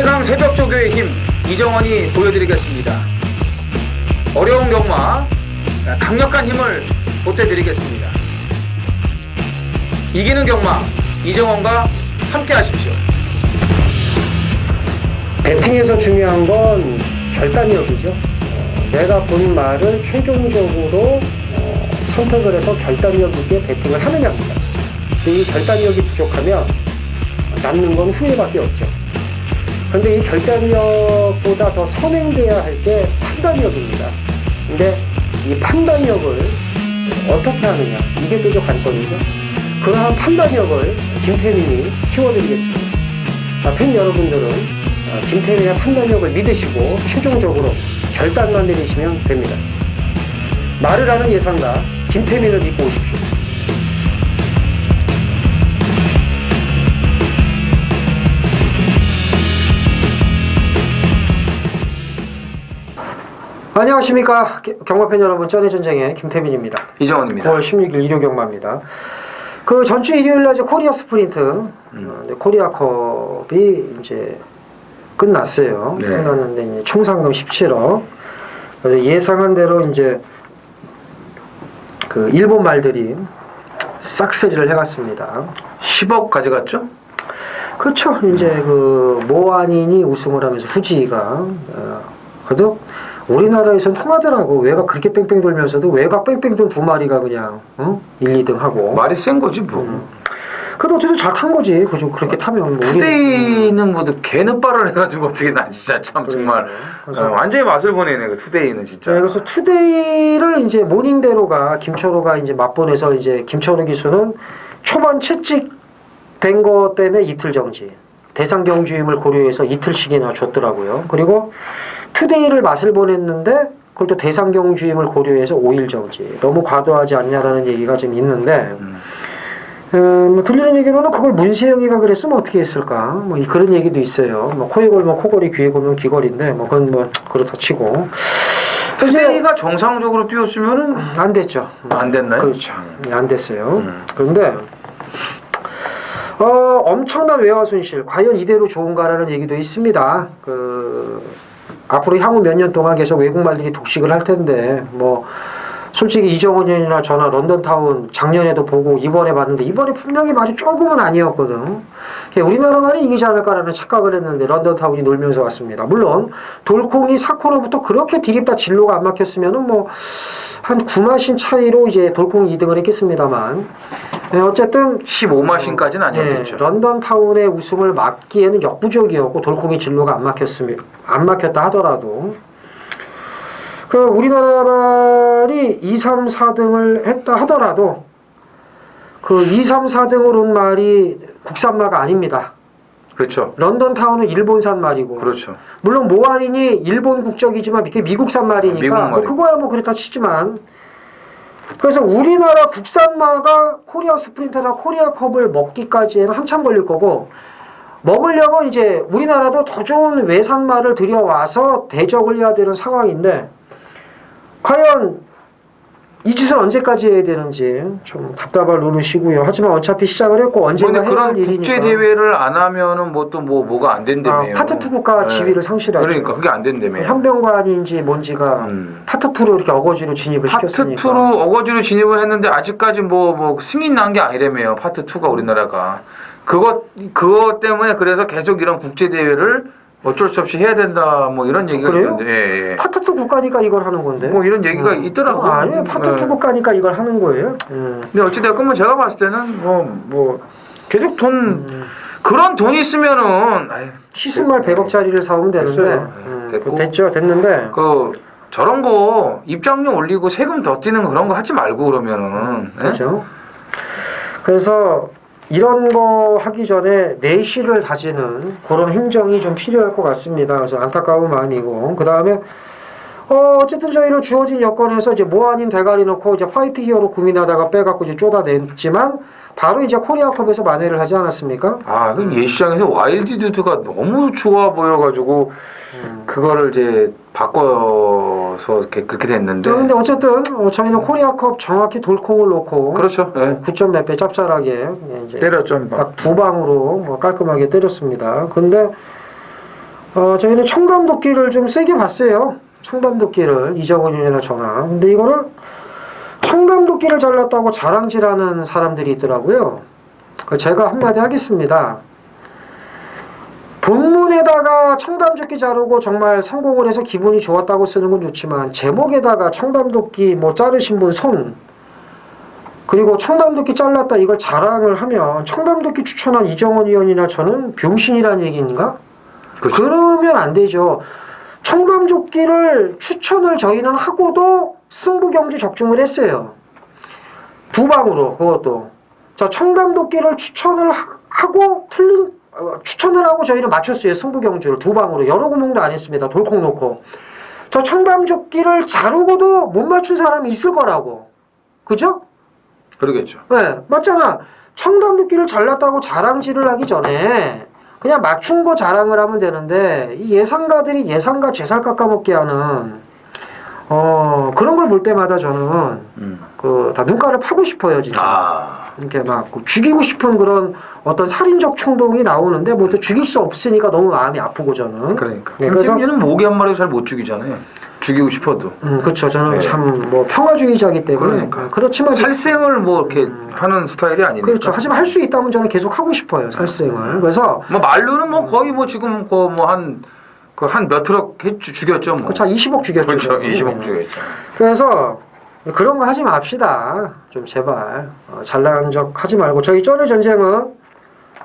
최강 새벽조교의 힘 이정원이 보여드리겠습니다. 어려운 경마 강력한 힘을 보태드리겠습니다. 이기는 경마 이정원과 함께 하십시오. 배팅에서 중요한 건 결단력이죠. 내가 본 말을 최종적으로 선택을 해서 결단력 있게 배팅을 하느냐입니다. 근데 이 결단력이 부족하면 남는 건 후회밖에 없죠. 그런데 이 결단력보다 더 선행돼야 할 게 판단력입니다. 근데 이 판단력을 어떻게 하느냐, 이게 또 관건이죠. 그러한 판단력을 김태민이 키워드리겠습니다. 팬 여러분들은 김태민의 판단력을 믿으시고 최종적으로 결단만 내리시면 됩니다. 말을 하는 예상가 김태민을 믿고 오십시오. 안녕하십니까 경마팬 여러분, 쩐의 전쟁의 김태민입니다. 이정원입니다. 9월 16일 일요 경마입니다. 그 전주 일요일날 이제 코리아 스프린트, 코리아컵이 이제 끝났어요. 네. 끝났는데 이제 총 상금 17억. 예상한 대로 이제 그 일본 말들이 싹쓸이를 해갔습니다. 10억 가져갔죠? 그렇죠. 이제 그 모아닌이 우승을 하면서 후지가 그래도 우리나라에선 통하더라고. 외곽 그렇게 뺑뺑 돌면서도 외곽 뺑뺑 돈 두 마리가 그냥 1, 2등 하고. 말이 센 거지 뭐. 그래도 어쨌든 잘 탄 거지. 그죠? 그렇게 타면 뭐 투데이는 뭐 개는빨을 해가지고 어떻게 난 진짜 참 정말 완전히 맛을 보내네 그 투데이는 진짜. 네, 그래서 투데이를 이제 모닝대로가 김철호가 이제 맞보내서 이제 김철호 기수는 초반 채찍된 거 때문에 이틀 정지. 대상 경주임을 고려해서 이틀씩이나 줬더라고요. 그리고 투데이를 맛을 보냈는데 그걸 또 대상 경주임을 고려해서 5일 정지. 너무 과도하지 않냐라는 얘기가 좀 있는데 뭐 들리는 얘기로는 그걸 문세영이가 그랬으면 어떻게 했을까? 뭐 그런 얘기도 있어요. 뭐 코에 걸면 코걸이, 귀에 걸면 귀걸인데 뭐 그건 뭐 그렇다 치고. 투데이가 정상적으로 뛰었으면은 안 됐죠. 안 됐나요? 그렇죠. 안 됐어요. 그런데 엄청난 외화 손실. 과연 이대로 좋은가라는 얘기도 있습니다. 앞으로 향후 몇 년 동안 계속 외국말들이 독식을 할 텐데 뭐 솔직히 이정원이나 저나 런던타운 작년에도 보고 이번에 봤는데 이번에 분명히 말이 조금은 아니었거든. 우리나라 말이 이기지 않을까라는 착각을 했는데 런던타운이 놀면서 왔습니다. 물론 돌콩이 4코너부터 그렇게 디립다 진로가 안 막혔으면은 뭐 한 9마신 차이로 이제 돌콩이 2등을 했겠습니다만 어쨌든 15마신까지는 아니었겠죠. 런던타운의 우승을 막기에는 역부족이었고 돌콩이 진로가 안 막혔다 하더라도 우리나라 말이 2, 3, 4등을 했다 하더라도 2, 3, 4등을 온 말이 국산마가 아닙니다. 그렇죠. 런던타운은 일본산 말이고. 그렇죠. 물론 모아닌이 일본 국적이지만 이게 미국산 말이니까 미국 말이고. 뭐 그거야 뭐 그렇다 치지만 그래서 우리나라 국산마가 코리아 스프린터나 코리아컵을 먹기까지에는 한참 걸릴 거고 먹으려면 이제 우리나라도 더 좋은 외산마를 들여와서 대적을 해야 되는 상황인데 과연 이 짓을 언제까지 해야 되는지 좀 답답할 노릇이고요. 하지만 어차피 시작을 했고 언젠가 해야 할 일이니까. 국제 대회를 안 하면은 뭐 또 뭐가 안 된다며요. 파트 2 국가 지위를 상실하죠. 그러니까 그게 안 된다며요. 현병관인지 뭔지가 파트 2로 이렇게 어거지로 진입을 시켰으니까. 파트 2로 어거지로 진입을 했는데 아직까지 뭐 승인 난 게 아니라며요. 파트 2가 우리나라가. 그것 때문에 그래서 계속 이런 국제 대회를 어쩔 수 없이 해야 된다 뭐 이런 얘기가 있던데. 예. 파트 2 국가니까 이걸 하는 건데. 뭐 이런 얘기가 있더라고요. 아니요. 파트 2 국가니까 이걸 하는 거예요. 근데 어찌됐건 뭐 제가 봤을 때는 뭐 계속 그런 돈 있으면은 시승말 100억짜리를 사오면 되는데. 됐는데. 저런 거 입장료 올리고 세금 더 떼는 그런 거 하지 말고 그러면은. 그렇죠. 그래서 이런 거 하기 전에 내실을 다지는 그런 행정이 좀 필요할 것 같습니다. 그래서 안타까운 마음이고, 그 다음에 어쨌든 저희는 주어진 여건에서 이제 뭐 아닌 대가리 넣고 이제 화이트 히어로 고민하다가 빼갖고 이제 쏟아냈지만 바로 이제 코리아컵에서 만회를 하지 않았습니까? 그럼 예시장에서 와일드 듀드가 너무 좋아 보여가지고 그거를 이제 바꿔서 그렇게 됐는데. 근데 어쨌든 저희는 코리아컵 정확히 돌콩을 놓고 그렇죠. 네. 9점 몇 배 짭짤하게 이제 때렸죠. 딱 두 방으로 깔끔하게 때렸습니다. 근데 저희는 청담도끼를 좀 세게 봤어요. 청담도끼를 이정훈 의원이나 저나. 근데 이거를 청담도끼를 잘랐다고 자랑질하는 사람들이 있더라고요. 제가 한마디 하겠습니다. 본문에다가 청담도끼 자르고 정말 성공을 해서 기분이 좋았다고 쓰는 건 좋지만 제목에다가 청담도끼 뭐 자르신 분 손 그리고 청담도끼 잘랐다 이걸 자랑을 하면 청담도끼 추천한 이정원 의원이나 저는 병신이라는 얘기인가? 그렇죠. 그러면 안 되죠. 청담도끼를 추천을 저희는 하고도 승부경주 적중을 했어요. 두 방으로 그것도. 자, 청담도끼를 추천을 하고 추천을 하고 저희는 맞췄어요. 승부경주를 두 방으로. 여러 구멍도 안 했습니다. 돌콩 놓고. 저 청담도끼를 자르고도 못 맞춘 사람이 있을 거라고. 그죠? 그러겠죠. 네, 맞잖아. 청담도끼를 잘랐다고 자랑질을 하기 전에 그냥 맞춘 거 자랑을 하면 되는데 이 예상가들이 예상가 죄살 깎아먹게 하는 그런 걸 볼 때마다 저는 다 눈가를 파고 싶어요, 진짜. 이렇게 막 죽이고 싶은 그런 어떤 살인적 충동이 나오는데 뭐 또 죽일 수 없으니까 너무 마음이 아프고 저는. 그러니까. 네, 그래서 얘는 모기 한 마리 잘 못 죽이잖아요. 죽이고 싶어도. 그렇죠. 저는 네. 참 뭐 평화주의자이기 때문에. 그러니까. 그렇지만 살생을 뭐 이렇게 하는 스타일이 아니니까. 그렇죠. 하지만 할 수 있다면 저는 계속 하고 싶어요, 살생을. 그래서 뭐 말로는 뭐 거의 뭐 지금 한 몇 트럭 죽였죠 뭐. 그렇죠. 20억 죽였죠. 그렇죠. 20억 죽였죠. 그래서 그런 거 하지 맙시다. 좀 제발 잘난 척 하지 말고 저희 전의 전쟁은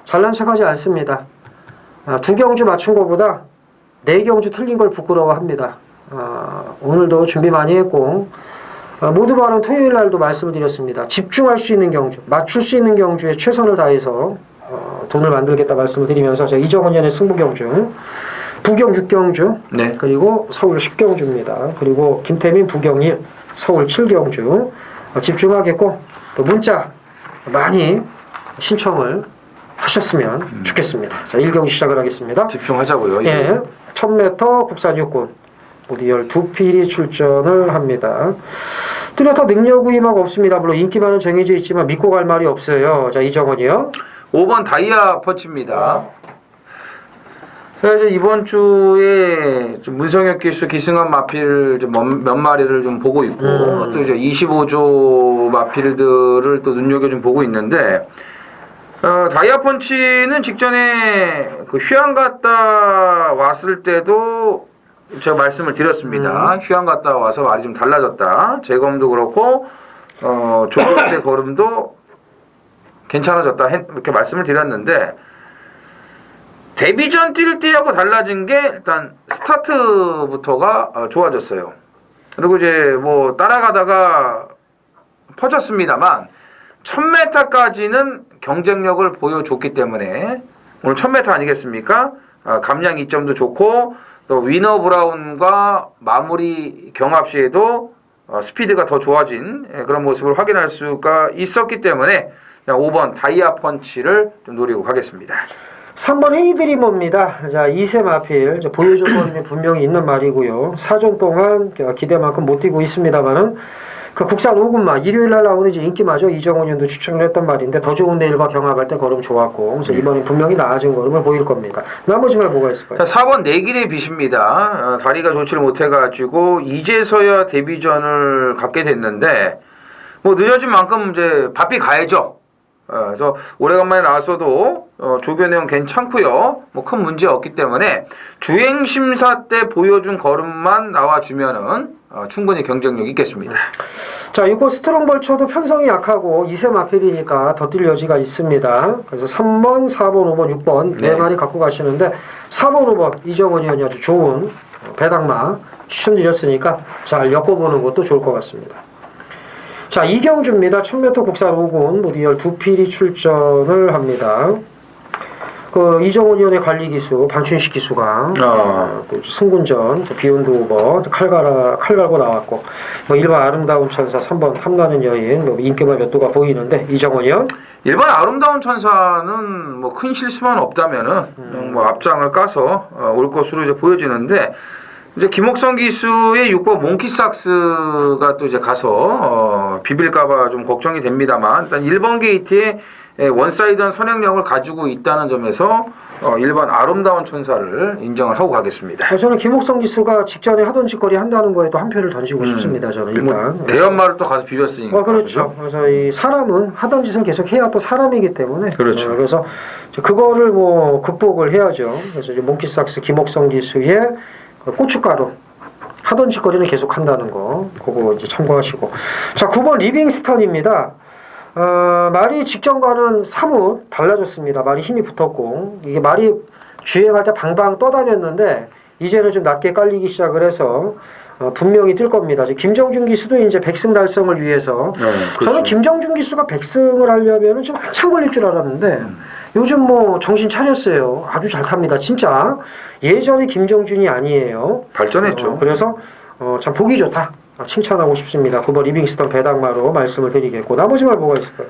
잘난 척하지 않습니다. 두 경주 맞춘 것보다 네 경주 틀린 걸 부끄러워합니다. 오늘도 준비 많이 했고 모두 발언 토요일 날도 말씀을 드렸습니다. 집중할 수 있는 경주, 맞출 수 있는 경주에 최선을 다해서 돈을 만들겠다 말씀을 드리면서 제가 이정원 의원의 승부 경주, 부경 6경주, 네. 그리고 서울 10경주입니다. 그리고 김태민 부경 1, 서울 7경주 집중하겠고 또 문자 많이 신청을 하셨으면 좋겠습니다. 자, 1경주 시작을 하겠습니다. 집중하자고요. 예, 1000m 국산 육군 무디열 두 필이 출전을 합니다. 뚜렷한 능력 의의막 없습니다. 물론 인기만은 정해져 있지만 믿고 갈 말이 없어요. 자, 이정원이요. 5번 다이아 펀치입니다. 제가 이제 이번 주에 좀 문성혁 기수 기승한 마필 좀 몇 마리를 좀 보고 있고 또 이제 25조 마필들을 또 눈여겨 좀 보고 있는데 다이아 펀치는 직전에 그 휴양 갔다 왔을 때도 제가 말씀을 드렸습니다. 휴양 갔다 와서 말이 좀 달라졌다. 재검도 그렇고 조교 때 걸음도 괜찮아졌다. 이렇게 말씀을 드렸는데 데뷔전 뛸 때하고 달라진 게 일단 스타트부터가 좋아졌어요. 그리고 이제 뭐 따라가다가 퍼졌습니다만 1000m까지는 경쟁력을 보여줬기 때문에 오늘 1000m 아니겠습니까? 감량 이점도 좋고 또 위너 브라운과 마무리 경합 시에도 스피드가 더 좋아진 그런 모습을 확인할 수가 있었기 때문에 5번 다이아 펀치를 좀 노리고 가겠습니다. 3번 헤이드리머입니다. 자, 2세 마필 보여줄 거는 분명히 있는 말이고요. 4전 동안 기대만큼 못 뛰고 있습니다만은 그 국산 5군마 일요일 날 나오는 이제 인기마죠. 이정훈 의원도 추천을 했던 말인데 더 좋은 내일과 경합할 때 걸음 좋았고 그래서 이번엔 분명히 나아진 걸음을 보일 겁니다. 나머지 말 뭐가 있을까요? 자, 4번 내길의 빛입니다. 다리가 좋지를 못해가지고 이제서야 데뷔전을 갖게 됐는데 뭐 늦어진 만큼 이제 바삐 가야죠. 그래서 오래간만에 나왔어도 조교 내용 괜찮고요. 뭐 큰 문제 없기 때문에 주행 심사 때 보여준 걸음만 나와주면은 충분히 경쟁력 있겠습니다. 자, 이거 스트롱 벌쳐도 편성이 약하고 2세 마필이니까 더 뛸 여지가 있습니다. 그래서 3번, 4번, 5번, 6번 네 마리 갖고 가시는데 4번, 5번 이정원 의원이 아주 좋은 배당마 추천드렸으니까 잘 엮어보는 것도 좋을 것 같습니다. 자, 이경주입니다. 1000m 국산 5군 무디열 두 필이 출전을 합니다. 그 이정원 의원의 관리 기수 방춘식 기수가 또 승군전 비욘드 오버 칼 갈고 나왔고 뭐 일반 아름다운 천사 3번 탐나는 여인 뭐 인기만 몇 도가 보이는데 이정원 의원 일반 아름다운 천사는 뭐 큰 실수만 없다면은 그냥 뭐 앞장을 까서 올 것으로 이제 보여지는데 이제 김옥성 기수의 6번 몽키삭스가 또 이제 가서 비빌까봐 좀 걱정이 됩니다만 일단 1번 게이트에 원사이드한 선행력을 가지고 있다는 점에서 일반 아름다운 천사를 인정을 하고 가겠습니다. 저는 김옥성 기수가 직전에 하던 짓거리 한다는 거에도 한 표를 던지고 싶습니다. 저는 일단. 뭐 대연말을 또 가서 비볐으니까. 그렇죠. 그래서 이 사람은 하던 짓을 계속 해야 또 사람이기 때문에. 그렇죠. 그래서 그거를 뭐 극복을 해야죠. 그래서 이제 몽키삭스 김옥성 기수의 고춧가루. 하던 짓거리는 계속 한다는 거. 그거 이제 참고하시고. 자, 9번 리빙스턴입니다. 말이 직전과는 사뭇 달라졌습니다. 말이 힘이 붙었고 이게 말이 주행할 때 방방 떠다녔는데 이제는 좀 낮게 깔리기 시작을 해서 분명히 뛸 겁니다. 이제 김정준 기수도 이제 100승 달성을 위해서 그렇죠. 저는 김정준 기수가 100승을 하려면 좀 한참 걸릴 줄 알았는데 요즘 뭐 정신 차렸어요. 아주 잘 탑니다. 진짜 예전의 김정준이 아니에요. 발전했죠. 그래서 참 보기 좋다. 칭찬하고 싶습니다. 9번 리빙스턴 배당마로 말씀을 드리겠고 나머지 말 뭐가 있을까요?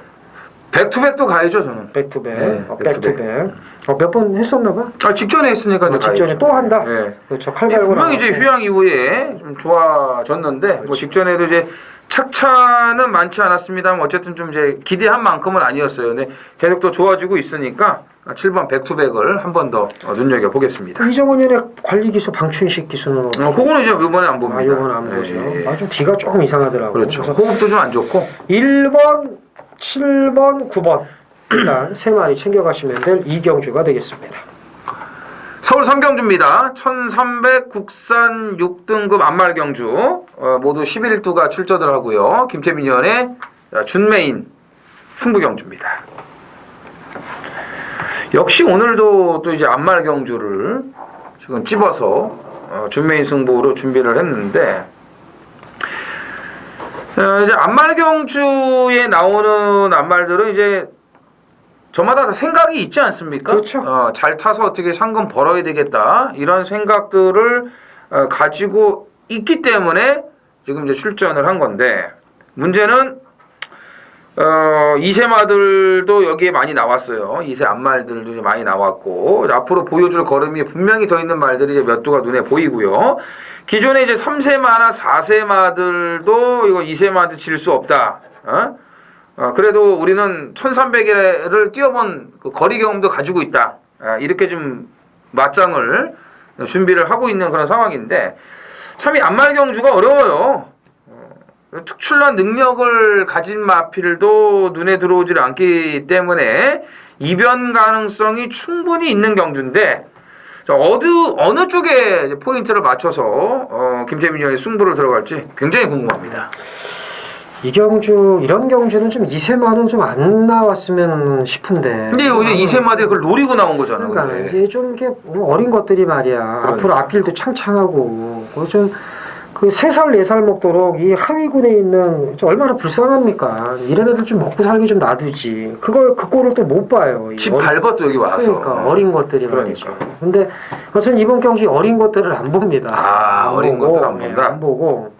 백투백도 가야죠 저는. 백투백, 네, 백투백. 몇 번 했었나 봐? 직전에 했으니까 이제 직전에 가야죠. 또 한다? 네. 그렇죠. 칼갈고 분명히 이제 휴양 이후에 좀 좋아졌는데 뭐 직전에도 이제 착차는 많지 않았습니다만 어쨌든 좀 이제 기대한 만큼은 아니었어요. 근데 계속 또 좋아지고 있으니까 7번 백투백을 한 번 더 눈여겨 보겠습니다. 이정원 연의 관리 기수 방춘식 기수는 그거는 이제 이번에 안 봅니다. 이번에 안 보죠. 좀 뒤가 조금 이상하더라고요. 그렇죠. 그래서 호흡도 좀 안 좋고 1번, 7번, 9번 일단 세 마리 챙겨가시면 될 이경주가 되겠습니다. 서울 삼경주입니다. 1300 국산 6등급 안말경주 모두 11두가 출전을 하고요. 김태민 의원의 준메인 승부경주입니다. 역시 오늘도 또 이제 안말경주를 지금 찝어서 준메인 승부로 준비를 했는데 이제 안말경주에 나오는 안말들은 이제 저마다 다 생각이 있지 않습니까? 그렇죠. 잘 타서 어떻게 상금 벌어야 되겠다 이런 생각들을 가지고 있기 때문에 지금 이제 출전을 한 건데 문제는 2세마들도 여기에 많이 나왔어요. 2세 앞말들도 이제 많이 나왔고 앞으로 보여줄 걸음이 분명히 더 있는 말들이 이제 몇 두가 눈에 보이고요. 기존에 이제 3세마나 4세마들도 이거 2세마한테 질 수 없다. 그래도 우리는 1300을 뛰어본 그 거리 경험도 가지고 있다. 이렇게 좀 맞짱을 준비를 하고 있는 그런 상황인데 참 이 안말경주가 어려워요. 특출난 능력을 가진 마필도 눈에 들어오질 않기 때문에 이변 가능성이 충분히 있는 경주인데 어느 쪽에 포인트를 맞춰서 김태민 의원이 승부를 들어갈지 굉장히 궁금합니다. 이경주 이런 경주는 좀 2세마는 좀 안 나왔으면 싶은데. 근데 이제 2세마들이 그걸 노리고 나온 거잖아. 그러니까 근데. 이제 좀 이게 어린 것들이 말이야. 그러니까. 앞으로 앞길도 창창하고 좀 그 3살 4살 먹도록 이 하위군에 있는 얼마나 불쌍합니까? 이런 애들 좀 먹고 살기 좀 놔두지. 그 꼴을 또 못 봐요. 집 밟았도 여기 와서. 그러니까 어린 것들이 말이죠. 그러니까. 근데 저는 이번 경기 어린 것들을 안 봅니다. 어린 것들 안 본다. 안 보고.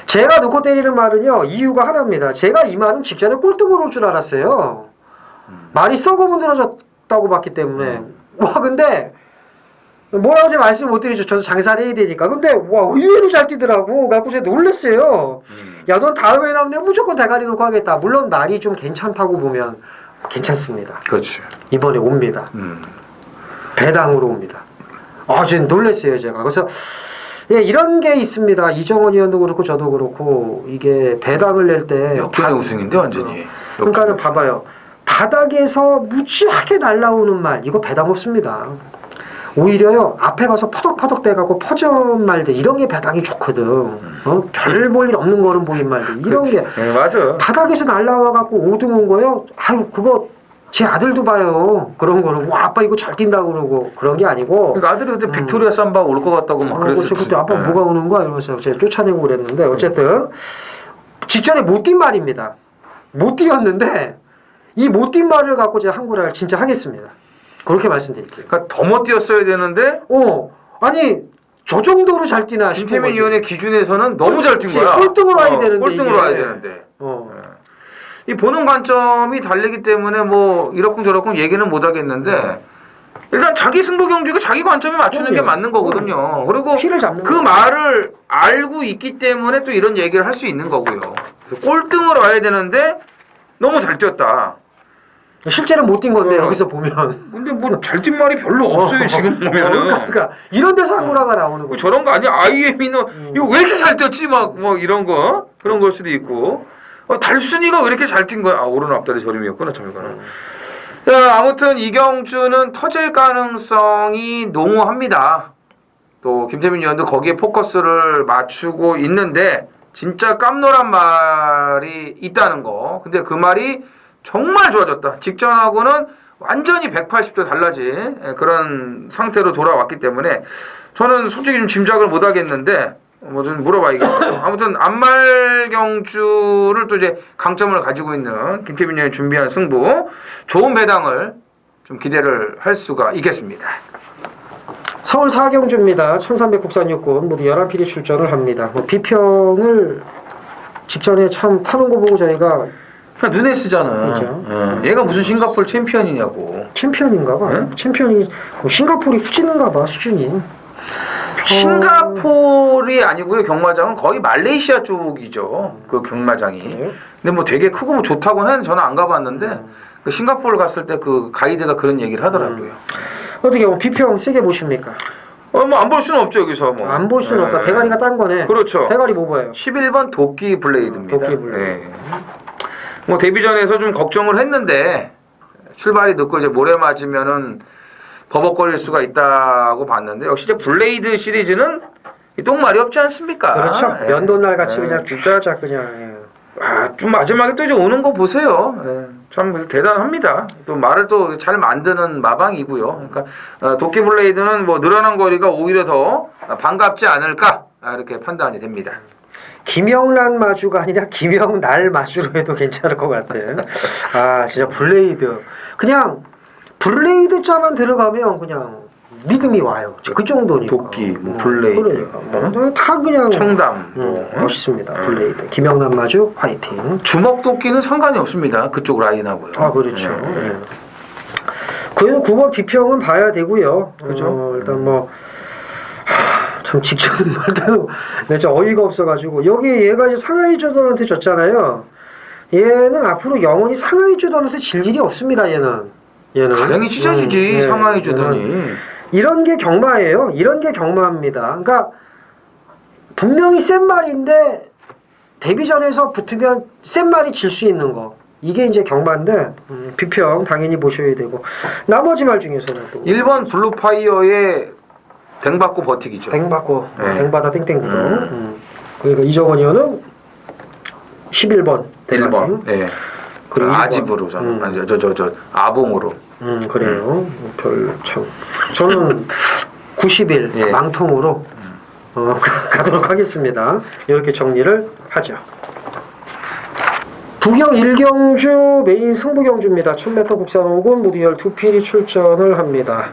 제가 놓고 때리는 말은요 이유가 하나입니다. 제가 이 말은 직전에 꼴등으로 올 줄 알았어요. 말이 썩어 문드러졌다고 봤기 때문에. 와 근데 뭐라고 제가 말씀을 못 드리죠. 저도 장사를 해야 되니까. 근데 와 의외로 잘 뛰더라고. 그래서 제가 놀랐어요. 야 넌 다음에 나오면 내가 무조건 대가리 놓고 하겠다. 물론 말이 좀 괜찮다고 보면 괜찮습니다. 그렇지. 이번에 옵니다. 배당으로 옵니다. 지금 놀랐어요 제가. 그래서 예, 이런 게 있습니다. 이정원 의원도 그렇고 저도 그렇고 이게 배당을 낼 때 역전의 우승인데 완전히. 그러니까는 봐봐요. 바닥에서 무지하게 날라오는 말 이거 배당 없습니다. 오히려요 앞에 가서 퍼덕퍼덕 대가고 퍼전 말들 이런 게 배당이 좋거든. 별 볼 일 없는 거는 보인 말들 이런 게 네, 맞아. 바닥에서 날라와 갖고 5등 온 거요. 아유 그거 제 아들도 봐요. 그런 거는 와 아빠 이거 잘 뛴다고 그러고 그런 게 아니고. 그러니까 아들이 그때 빅토리아 삼바 올 것 같다고 막 그랬었지. 그때 아빠 네. 뭐가 오는 거야 이러면서 제가 쫓아내고 그랬는데 어쨌든 직전에 못 뛴 말입니다. 못 뛰었는데 이 못 뛴 말을 갖고 제가 한구라를 진짜 하겠습니다. 그렇게 말씀드릴게요. 그러니까 더 못 뛰었어야 되는데 아니 저 정도로 잘 뛰나 싶은 김태민 거지. 의원의 기준에서는 너무 잘 뛴 거야. 꼴등으로 와야 되는데 꼴등으로 이게. 와야 되는데. 네. 이 보는 관점이 다르기 때문에 뭐 이러쿵 저러쿵 얘기는 못 하겠는데 일단 자기 승부 경주가 자기 관점에 맞추는 게 맞는 거거든요. 그리고 피를 잡는 그 거죠. 말을 알고 있기 때문에 또 이런 얘기를 할 수 있는 거고요. 꼴등으로 와야 되는데 너무 잘 뛰었다. 실제는 못 뛴 건데 여기서 보면. 근데 뭐 잘 뛴 말이 별로 없어요 지금 보면은. 그러니까 이런 데서 한구라가 나오는 거. 저런 거 아니야? IM이는 이거 왜 이렇게 잘 뛰었지? 막 뭐 이런 거 그런 걸 수도 있고. 달순이가 왜 이렇게 잘 뛴 거야? 오른 앞다리 저림이었구나 참 이거는. 자, 아무튼 이경주는 터질 가능성이 농후합니다. 또 김태민 의원도 거기에 포커스를 맞추고 있는데 진짜 깜놀한 말이 있다는 거. 근데 그 말이 정말 좋아졌다. 직전하고는 완전히 180도 달라진 그런 상태로 돌아왔기 때문에 저는 솔직히 좀 짐작을 못 하겠는데 뭐 좀 물어봐야겠네요. 아무튼 안말경주를 또 이제 강점을 가지고 있는 김태민 의원이 준비한 승부 좋은 배당을 좀 기대를 할 수가 있겠습니다. 서울 4경주입니다. 1300 국산 육군 모두 11필이 출전을 합니다. 뭐 비평을 직전에 참 타는 거 보고 저희가 그냥 눈에 쓰잖아. 그렇죠. 얘가 무슨 싱가포르 챔피언이냐고. 챔피언인가 봐. 네? 챔피언이 뭐 싱가포르이 후진인가 봐 수준이. 싱가포르이 아니고요. 경마장은 거의 말레이시아 쪽이죠. 그 경마장이. 네. 근데 뭐 되게 크고 뭐 좋다고는 했는데 저는 안 가봤는데 그 싱가포르 갔을 때 그 가이드가 그런 얘기를 하더라고요. 어떻게 보면 비평 세게 보십니까? 뭐 안 볼 수는 없죠 여기서 뭐. 안 볼 수는 없다. 대가리가 딴 거네. 그렇죠. 대가리 뭐 봐요? 11번 도끼 블레이드입니다. 도끼 블레이드. 뭐 데뷔전에서 좀 걱정을 했는데 출발이 늦고 이제 모래 맞으면은 버벅거릴 수가 있다고 봤는데 역시 이제 블레이드 시리즈는 이 똥말이 없지 않습니까? 그렇죠. 예. 면도날 같이 예, 그냥 진짜 쫙 그냥. 예. 좀 마지막에 또 이제 오는 거 보세요. 예. 참 대단합니다. 또 말을 또 잘 만드는 마방이고요. 그러니까 도끼 블레이드는 뭐 늘어난 거리가 오히려 더 반갑지 않을까 이렇게 판단이 됩니다. 김영란 마주가 아니라 김영날 마주로 해도 괜찮을 것 같아. 아 진짜 블레이드. 그냥 블레이드 자만 들어가면 그냥 믿음이 와요. 그 정도니까. 도끼, 뭐 블레이드, 그러니까. 다 그냥 청담, 뭐. 멋있습니다. 블레이드. 김영란 마주 화이팅. 주먹 도끼는 상관이 없습니다. 그쪽 라인하고요. 아 그렇죠. 예. 예. 그래도 9번 비평은 봐야 되고요. 그죠? 일단 뭐. 참 직전은 말대로 내가 좀 어이가 없어가지고 여기 얘가 이제 상하이 조던한테 졌잖아요. 얘는 앞으로 영원히 상하이 조던한테 질 일이 없습니다. 얘는 당연히 찢어지지 예, 상하이 얘는 주더니. 이런 게 경마예요. 이런 게 경마입니다. 그러니까 분명히 센 말인데 데뷔전에서 붙으면 센 말이 질 수 있는 거. 이게 이제 경마인데 비평 당연히 보셔야 되고 나머지 말 중에서는 또 1번 블루파이어의 댕받고 버티기죠. 댕받고 네. 댕받아 땡땡구도. 그러니까 이정원 의원은 11번 1번. 예. 그리고 아집으로 저는 아니 저 아봉으로. 그래요. 별 참. 저는 90일 예. 망통으로 가도록 하겠습니다. 이렇게 정리를 하죠. 부경 1경주 메인 승부 경주입니다. 1000m 국산 5군 모두 12필이 출전을 합니다.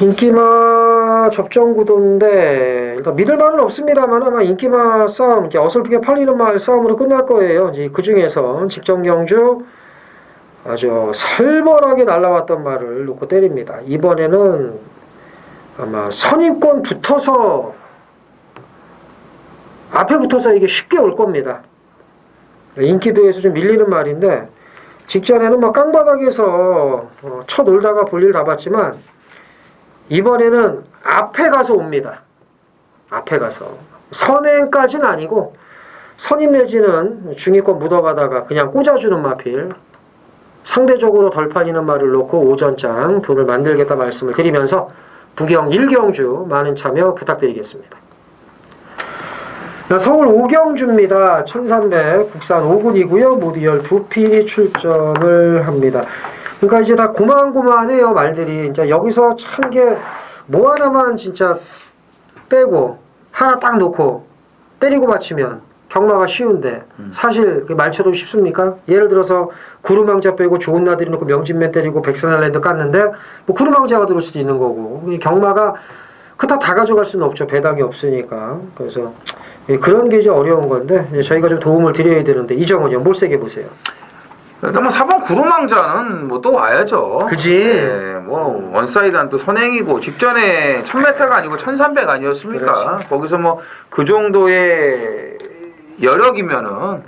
인기마 접전 구도인데 일단 믿을 말은 없습니다만 아마 인기마 싸움 이렇게 어설프게 팔리는 말 싸움으로 끝날 거예요. 이제 그 중에서 직전 경주 아주 살벌하게 날라왔던 말을 놓고 때립니다. 이번에는 아마 선입권 붙어서 앞에 붙어서 이게 쉽게 올 겁니다. 인기도에서 좀 밀리는 말인데 직전에는 막 깡바닥에서 쳐놀다가 볼일 다 봤지만 이번에는 앞에 가서 옵니다. 앞에 가서 선행까지는 아니고 선임 내지는 중위권 묻어가다가 그냥 꽂아주는 마필 상대적으로 덜 팔리는 말을 놓고 오전장 돈을 만들겠다 말씀을 드리면서 부경 1경주 많은 참여 부탁드리겠습니다. 서울 5경주입니다. 1300 국산 5군이고요. 모두 12필이 출전을 합니다. 그러니까 이제 다 고만고만해요 말들이. 이제 여기서 참 이게 뭐 하나만 진짜 빼고 하나 딱 놓고 때리고 맞추면 경마가 쉬운데 사실 말쳐도 쉽습니까? 예를 들어서 구루망자 빼고 좋은 나들이 놓고 명진맨 때리고 백선알랜드 깠는데 뭐 구루망자가 들어올 수도 있는 거고 경마가 그다 가져갈 수는 없죠. 배당이 없으니까. 그래서 그런 게 이제 어려운 건데 저희가 좀 도움을 드려야 되는데 이정원이 형 몰세게 보세요. 일단 뭐 4번 구루망자는 뭐 또 와야죠. 그지? 네, 뭐 원사이드는 또 선행이고 직전에 1000m가 아니고 1300 아니었습니까? 그렇지. 거기서 뭐 그 정도의 여력이면은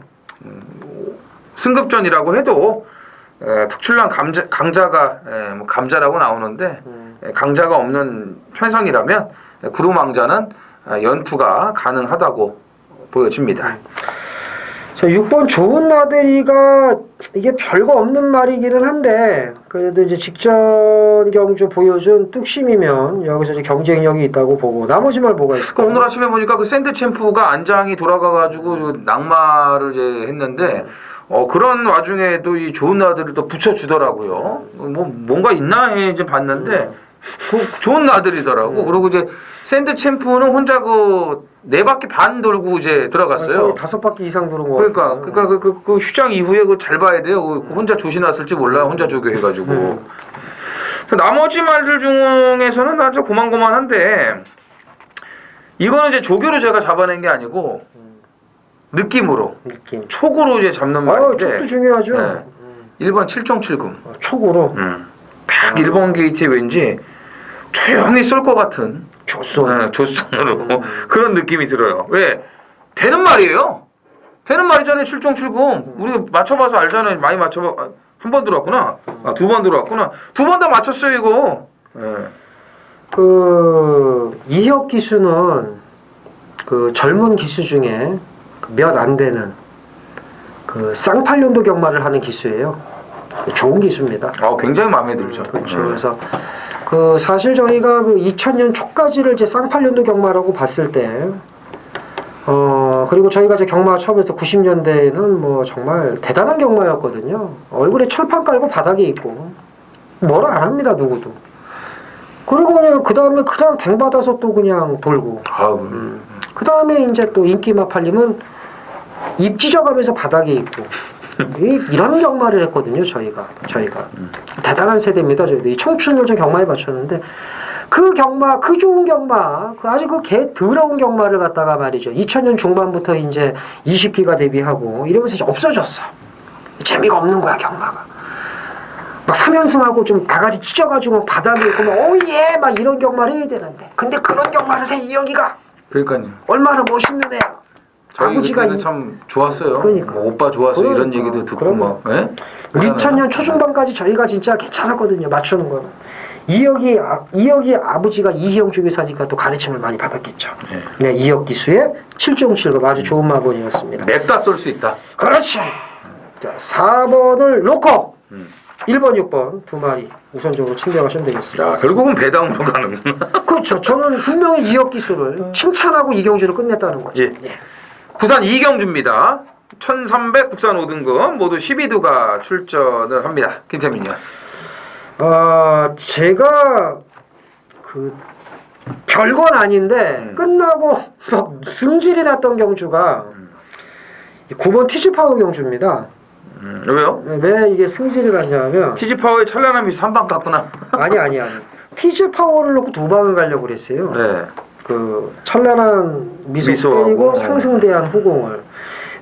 승급전이라고 해도 특출난 강자가 뭐 감자라고 나오는데 강자가 없는 편성이라면 구루망자는 연투가 가능하다고 보여집니다. 자, 6번 좋은 나들이가 이게 별거 없는 말이기는 한데 그래도 이제 직전 경주 보여준 뚝심이면 여기서 이제 경쟁력이 있다고 보고 나머지 말 뭐가 있을까? 오늘 아침에 보니까 그 샌드 챔프가 안장이 돌아가가지고 낙마를 이제 했는데 그런 와중에도 이 좋은 나들이를 또 붙여주더라고요. 뭐 뭔가 있나 해 이제 봤는데 좋은 나들이더라고. 그리고 이제 샌드 챔프는 혼자 그 4바퀴 반 돌고 이제 들어갔어요. 거의 5바퀴 이상 도는 거 그러니까 그 휴장 이후에 그 잘 봐야 돼요. 그 혼자 조시 났을지 몰라. 혼자 조교해가지고. 나머지 말들 중에서는 아주 고만고만한데 이거는 이제 조교로 제가 잡아낸 게 아니고 느낌으로 느낌. 촉으로 이제 잡는 말인데. 촉도 중요하죠. 네. 1번 7.70. 촉으로. 딱 1번 게이트에 왠지 조용히 쏠 것 같은 조선. 조선으로 그런 느낌이 들어요. 왜? 되는 말이에요. 되는 말이잖아요. 7.70. 우리가 맞춰봐서 알잖아요. 많이 맞춰봐. 한 번 들어왔구나. 2번 들어왔구나. 2번 다 맞췄어요 이거. 그 이혁 기수는 그 젊은 기수 중에 몇 안 되는 그 쌍팔년도 경마를 하는 기수예요. 좋은 기수입니다. 굉장히 마음에 들죠. 그렇죠. 그래서 그 사실 저희가 그 2000년 초까지를 이제 쌍팔년도 경마라고 봤을 때, 그리고 저희가 이제 경마 처음 해서 90년대에는 뭐 정말 대단한 경마였거든요. 얼굴에 철판 깔고 바닥에 있고 뭐라 안 합니다 누구도. 그리고 그냥 그 다음에 그냥 댕 받아서 또 그냥 돌고. 그 다음에 이제 또 인기마 팔리면 입 찢어가면서 바닥에 있고. 이런 경마를 했거든요 저희가 대단한 세대입니다. 저희도 이 청춘을 좀 경마에 맞췄는데 그 경마 그 좋은 경마 그 아주 그 개 더러운 경마를 갖다가 말이죠 2000년 중반부터 이제 20기가 데뷔하고 이러면서 이제 없어졌어. 재미가 없는 거야 경마가. 막 3연승하고 좀 아가리 찢어가지고 바닥에 있고 막 오예 막 이런 경마를 해야 되는데 근데 그런 경마를 해 이여기가. 그러니까요. 얼마나 멋있는 애야. 저희 아버지가 그때는 참 좋았어요. 그러니까. 뭐 오빠 좋았어 이런 얘기도 듣고 막. 2000년 초중반까지 저희가 진짜 괜찮았거든요. 맞추는 거는. 이혁이 아버지가 이희영 쪽에 사니까 또 가르침을 많이 받았겠죠. 네, 이혁 기수의 7.7급 아주 좋은 마번이었습니다. 냅다 쏠 수 있다. 그렇지. 자, 4번을 놓고 1번, 6번 두 마리 우선적으로 챙겨가시면 되겠습니다. 야, 결국은 배당으로 가는구나. 그렇죠. 저는 분명히 이혁 기수를 칭찬하고 이경주를 끝냈다는 거죠. 예. 부산 이경주입니다. 1300 국산 5등급 모두 12두가 출전을 합니다. 김태민이요. 제가 그 별건 아닌데 끝나고 막 승질이 났던 경주가 9번 티즈파워 경주입니다. 왜요? 왜 이게 승질이 났냐면 티즈파워의 찬란함이 3방 갔구나. 아니 티즈파워를 놓고 두 방을 가려고 그랬어요. 네. 그 찬란한 미소 미소하고. 때리고 상승대한 후공을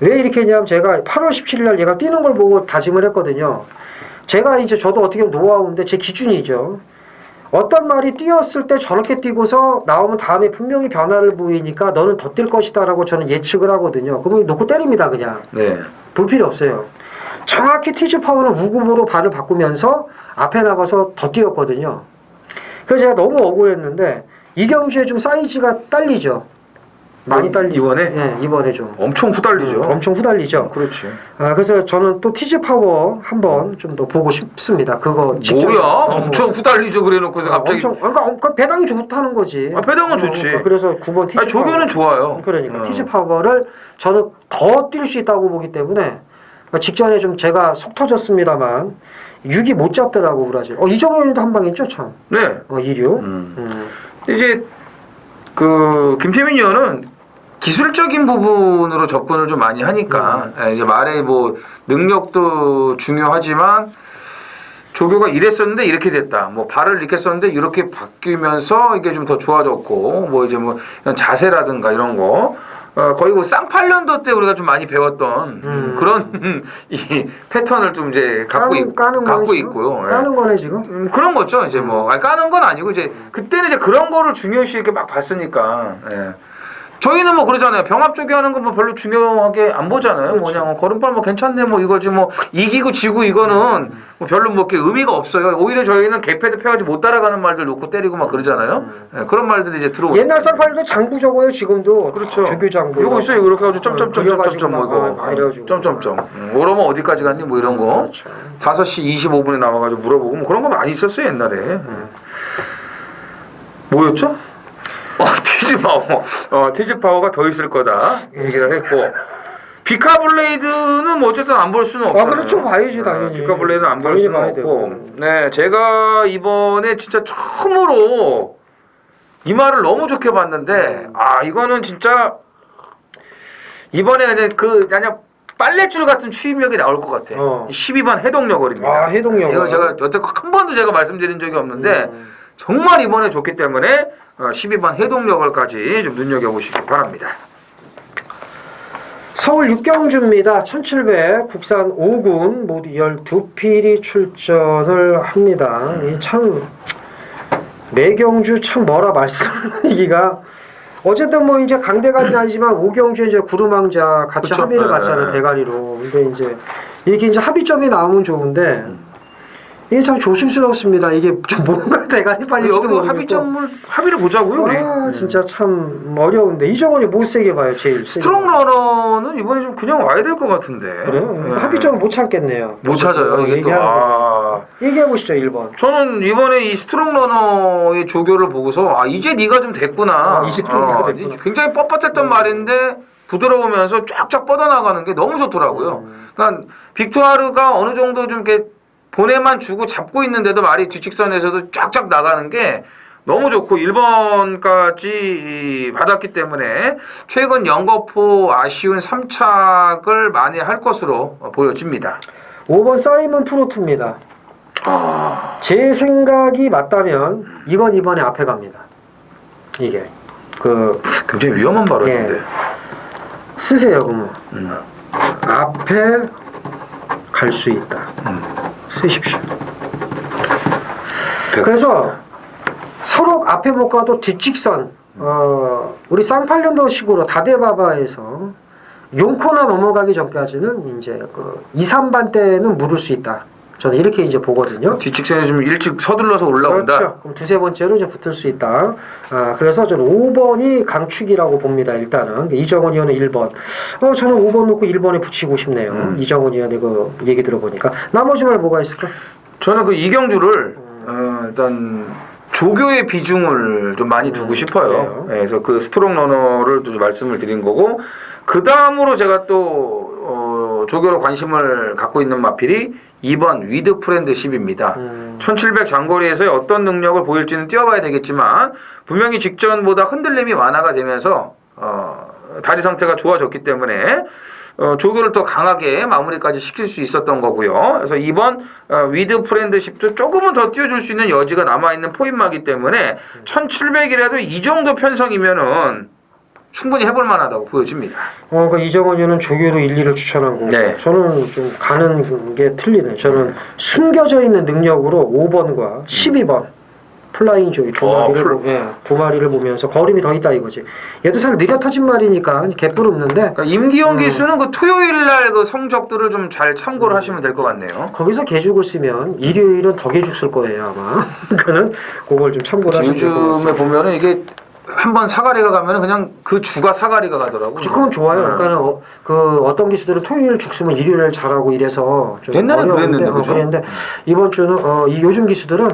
왜 이렇게 했냐면 제가 8월 17일 날 얘가 뛰는 걸 보고 다짐을 했거든요. 제가 이제 저도 어떻게 보면 노하우인데 제 기준이죠. 어떤 말이 뛰었을 때 저렇게 뛰고서 나오면 다음에 분명히 변화를 보이니까 너는 더 뛸 것이다라고 저는 예측을 하거든요. 그러면 놓고 때립니다 그냥. 네. 볼 필요 없어요. 정확히 티즈파워는 우급으로 발을 바꾸면서 앞에 나가서 더 뛰었거든요. 그래서 제가 너무 억울했는데 이경주에 좀 사이즈가 딸리죠. 많이 딸리죠. 이번에? 네, 이번에 좀. 엄청 후달리죠. 엄청 후달리죠. 그렇지. 그래서 저는 또 티즈파워 한번 좀 더 보고 싶습니다. 그거 직접. 뭐야? 엄청 후달리죠. 그래놓고서 갑자기. 그러니까 배당이 좋다는 거지. 배당은 좋지. 그래서 9번 티즈파워. 조교는 좋아요. 그러니까 티즈파워를 저는 더 뛸 수 있다고 보기 때문에 직전에 좀 제가 속 터졌습니다만 6이 못 잡더라고 브라질. 이정현도 한 방 있죠 참. 네. 2류. 이제 그 김태민 의원은 기술적인 부분으로 접근을 좀 많이 하니까 이제 말의 뭐 능력도 중요하지만 조교가 이랬었는데 이렇게 됐다. 뭐 발을 이렇게 썼는데 이렇게 바뀌면서 이게 좀 더 좋아졌고 뭐 이제 뭐 이런 자세라든가 이런 거 거의 뭐 쌍팔년도 때 우리가 좀 많이 배웠던 그런 이 패턴을 좀 이제 갖고 있고요. 까는 거네 지금. 그런 거죠. 이제 뭐 까는 건 아니고 이제 그때는 이제 그런 거를 중요시 이렇게 막 봤으니까. 예. 저희는 뭐 그러잖아요. 병합 쪽에 하는 거 뭐 별로 중요하게 안 보잖아요. 그렇죠. 뭐 그냥 걸음발 뭐 괜찮네 뭐 이거지 뭐 이기고 지고 이거는 뭐 별로 뭐 이렇게 의미가 없어요. 오히려 저희는 개패도 패가지고 못 따라가는 말들 놓고 때리고 막 그러잖아요. 네, 그런 말들이 이제 들어오죠. 옛날 쌍팔도 장구 적어요 지금도. 그렇죠. 조교 장구. 이거 있어요. 이렇게 해가지고 점점점점점 뭐 그려가지고 이거 이래가지고. 점점점. 그러면 어디까지 갔니 뭐 이런 거. 그렇죠. 5시 25분에 나와가지고 물어보고 뭐 그런 거 많이 있었어요 옛날에. 뭐였죠? 티즈파워가 더 있을 거다 얘기를 했고 비카블레이드는 뭐 어쨌든 안 볼 수는 없잖아요. 그렇죠. 봐야지 당연히. 비카블레이드는 안 볼 수는 봐야 없고. 되고. 네, 제가 이번에 진짜 처음으로 이 말을 너무 좋게 봤는데 이거는 진짜 이번에 그냥 빨랫줄 같은 추임력이 나올 것 같아. 12번 해동여걸입니다. 해동여걸. 이거 제가 여태껏 한 번도 제가 말씀드린 적이 없는데 정말 이번에 좋기 때문에 12번 해동여걸까지 좀 눈여겨보시기 바랍니다. 서울 육경주입니다. 1700 국산 5군 모두 12필이 출전을 합니다. 이 참 매경주 참 뭐라 말씀드리기가 어쨌든 뭐 이제 강대관은 아니지만 오경주 이제 구름왕자 같이 그쵸? 합의를 네. 갔잖아요 대가리로. 근데 이제 이렇게 이제 합의점이 나오면 좋은데 이게 참 조심스럽습니다. 이게 좀 뭔가 대가리 빨리지도 여기도 모르겠고. 합의를 보자고요. 우리. 진짜 참 어려운데 이정원이 못 세게 봐요 제일. 스트롱 러너는 이번에 좀 그냥 와야 될 것 같은데. 그래요? 네. 합의점을 못 찾겠네요. 못 찾아요. 이게 또 얘기해 보시죠 1번. 저는 이번에 이 스트롱 러너의 조교를 보고서 이제 네가 좀 됐구나. 이제 좀 네가 됐구나. 굉장히 뻣뻣했던 말인데 부드러우면서 쫙쫙 뻗어나가는 게 너무 좋더라고요. 그러니까 빅투아르가 어느 정도 좀 이렇게 본에만 주고 잡고 있는데도 말이 뒤직선에서도 쫙쫙 나가는 게 너무 좋고 1번까지 받았기 때문에 최근 영거포 아쉬운 3착을 많이 할 것으로 보여집니다. 5번 사이먼 프로트입니다. 제 생각이 맞다면 이건 이번에 앞에 갑니다. 이게 굉장히 위험한 발언인데. 쓰세요 그러면. 앞에 갈 수 있다. 쓰십시오. 그래서 서로 앞에 못 가도 뒷직선 우리 쌍팔년도식으로 다대바바에서 용코나 넘어가기 전까지는 이제 2, 3반 때는 물을 수 있다. 저는 이렇게 이제 보거든요. 뒷직선에 좀 일찍 서둘러서 올라온다. 그렇죠. 그럼 두세 번째로 이제 붙을 수 있다. 그래서 저는 5번이 강축이라고 봅니다. 일단은 이정원 의원은 1번. 저는 5번 놓고 1번에 붙이고 싶네요. 이정원 의원의 그 얘기 들어보니까 나머지 말 뭐가 있을까? 저는 그 이경주를 일단 조교의 비중을 좀 많이 두고 싶어요. 네, 그래서 그 스트롱 러너를 또 말씀을 드린 거고 그 다음으로 제가 또 조교로 관심을 갖고 있는 마필이 2번 위드 프렌드 10입니다. 1700 장거리에서의 어떤 능력을 보일지는 뛰어봐야 되겠지만 분명히 직전보다 흔들림이 완화가 되면서 다리 상태가 좋아졌기 때문에 조교를 더 강하게 마무리까지 시킬 수 있었던 거고요. 그래서 2번 위드 프렌드 10도 조금은 더 뛰어줄 수 있는 여지가 남아있는 포인마기 때문에 1700이라도 이 정도 편성이면은 충분히 해볼 만하다고 보여집니다. 그 이정원 의원은 조교로 1, 2를 추천하고 네. 저는 좀 가는 게 틀리네. 저는 숨겨져 있는 능력으로 5번과 12번 플라잉 조이 두 마리를 보면서 거림이 더 있다 이거지. 얘도 사실 느려 터진 말이니까 개뿔 없는데. 그러니까 임기영 기수는 그 토요일 날 그 성적들을 좀 잘 참고를 하시면 될 것 같네요. 거기서 개죽을 쓰면 일요일은 더 개죽 쓸 거예요 아마. 그러니까는 그걸 좀 참고를 하시면 될 것 요즘에 같습니다. 보면은 이게 한번 사가리가 가면은 그냥 그 주가 사가리가 가더라고. 그건 좋아요. 그러니까는 어떤 기수들은 토요일 죽 쓰면 일요일 잘하고 이래서 좀 옛날엔 어려운데, 그랬는데, 그죠? 그랬는데 이번 주는 이 요즘 기수들은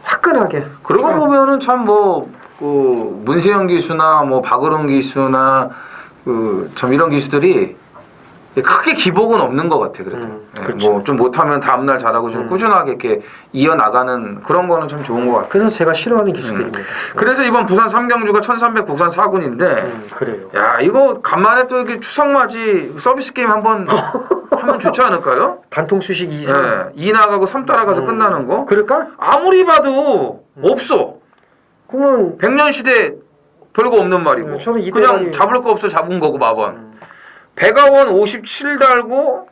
화끈하게. 그러고 보면은 참 그 문세영 기수나 뭐 박으론 기수나 그 참 이런 기수들이 크게 기복은 없는 것 같아. 그래도 그렇죠. 뭐 좀 못하면 다음 날 잘하고 좀 꾸준하게 이렇게 이어 나가는 그런 거는 참 좋은 것 같아. 그래서 제가 싫어하는 기수들입니다. 그래서 이번 부산 삼경주가 1300 국산 4군인데 그래요. 야 이거 간만에 또 이렇게 추석맞이 서비스 게임 한번 하면 좋지 않을까요? 단통 수식 이상. 2 나가고 3 따라가서 끝나는 거. 그럴까? 아무리 봐도 없어. 그러면 100년 시대 별거 없는 말이고. 저는 이 그냥 대가리- 잡을 거 없어 잡은 거고 마번. 백아원 57 달고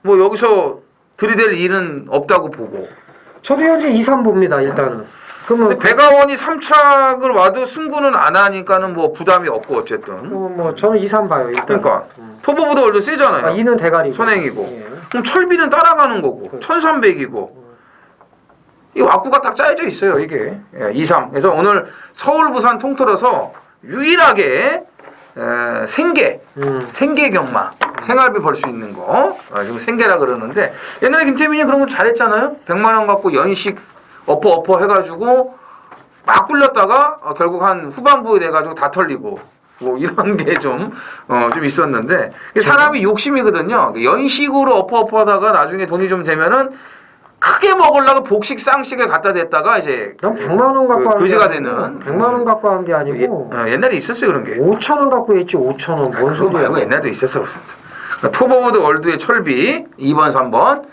뭐 여기서 들이댈 일은 없다고 보고. 저도 현재 2, 3 봅니다. 일단은. 그러면 근데 배가원이 3착을 와도 승부는 안 하니까는 뭐 부담이 없고 어쨌든. 뭐 저는 2, 3 봐요. 일단. 그러니까 토보보드 월드 세잖아요. 2는 대가리고. 선행이고. 예. 그럼 철비는 따라가는 거고 1300이고 이 왁구가 딱 짜여져 있어요 이게. 2, 3. 그래서 오늘 서울 부산 통틀어서 유일하게 생계 경마 생활비 벌 수 있는 거 지금 생계라 그러는데 옛날에 김태민이 그런 거 잘했잖아요. 100만 원 갖고 연식 엎어 해가지고 막 굴렸다가 결국 한 후반부에 돼가지고 다 털리고 뭐 이런 게 좀 있었는데 사람이 욕심이거든요. 연식으로 엎어하다가 나중에 돈이 좀 되면은 크게 먹으려고 복식 쌍식을 갖다 댔다가 이제 난 100만 원 갖고 한 거지가 게 아니고, 되는 100만 원 갖고 한 게 아니고 옛날에 있었어요 그런 게. 5천 원 갖고 했지 5천 원. 뭔 그거 소리야? 말고 옛날에도 있었어 무슨. 토보보드 월드의 철비 2번 3번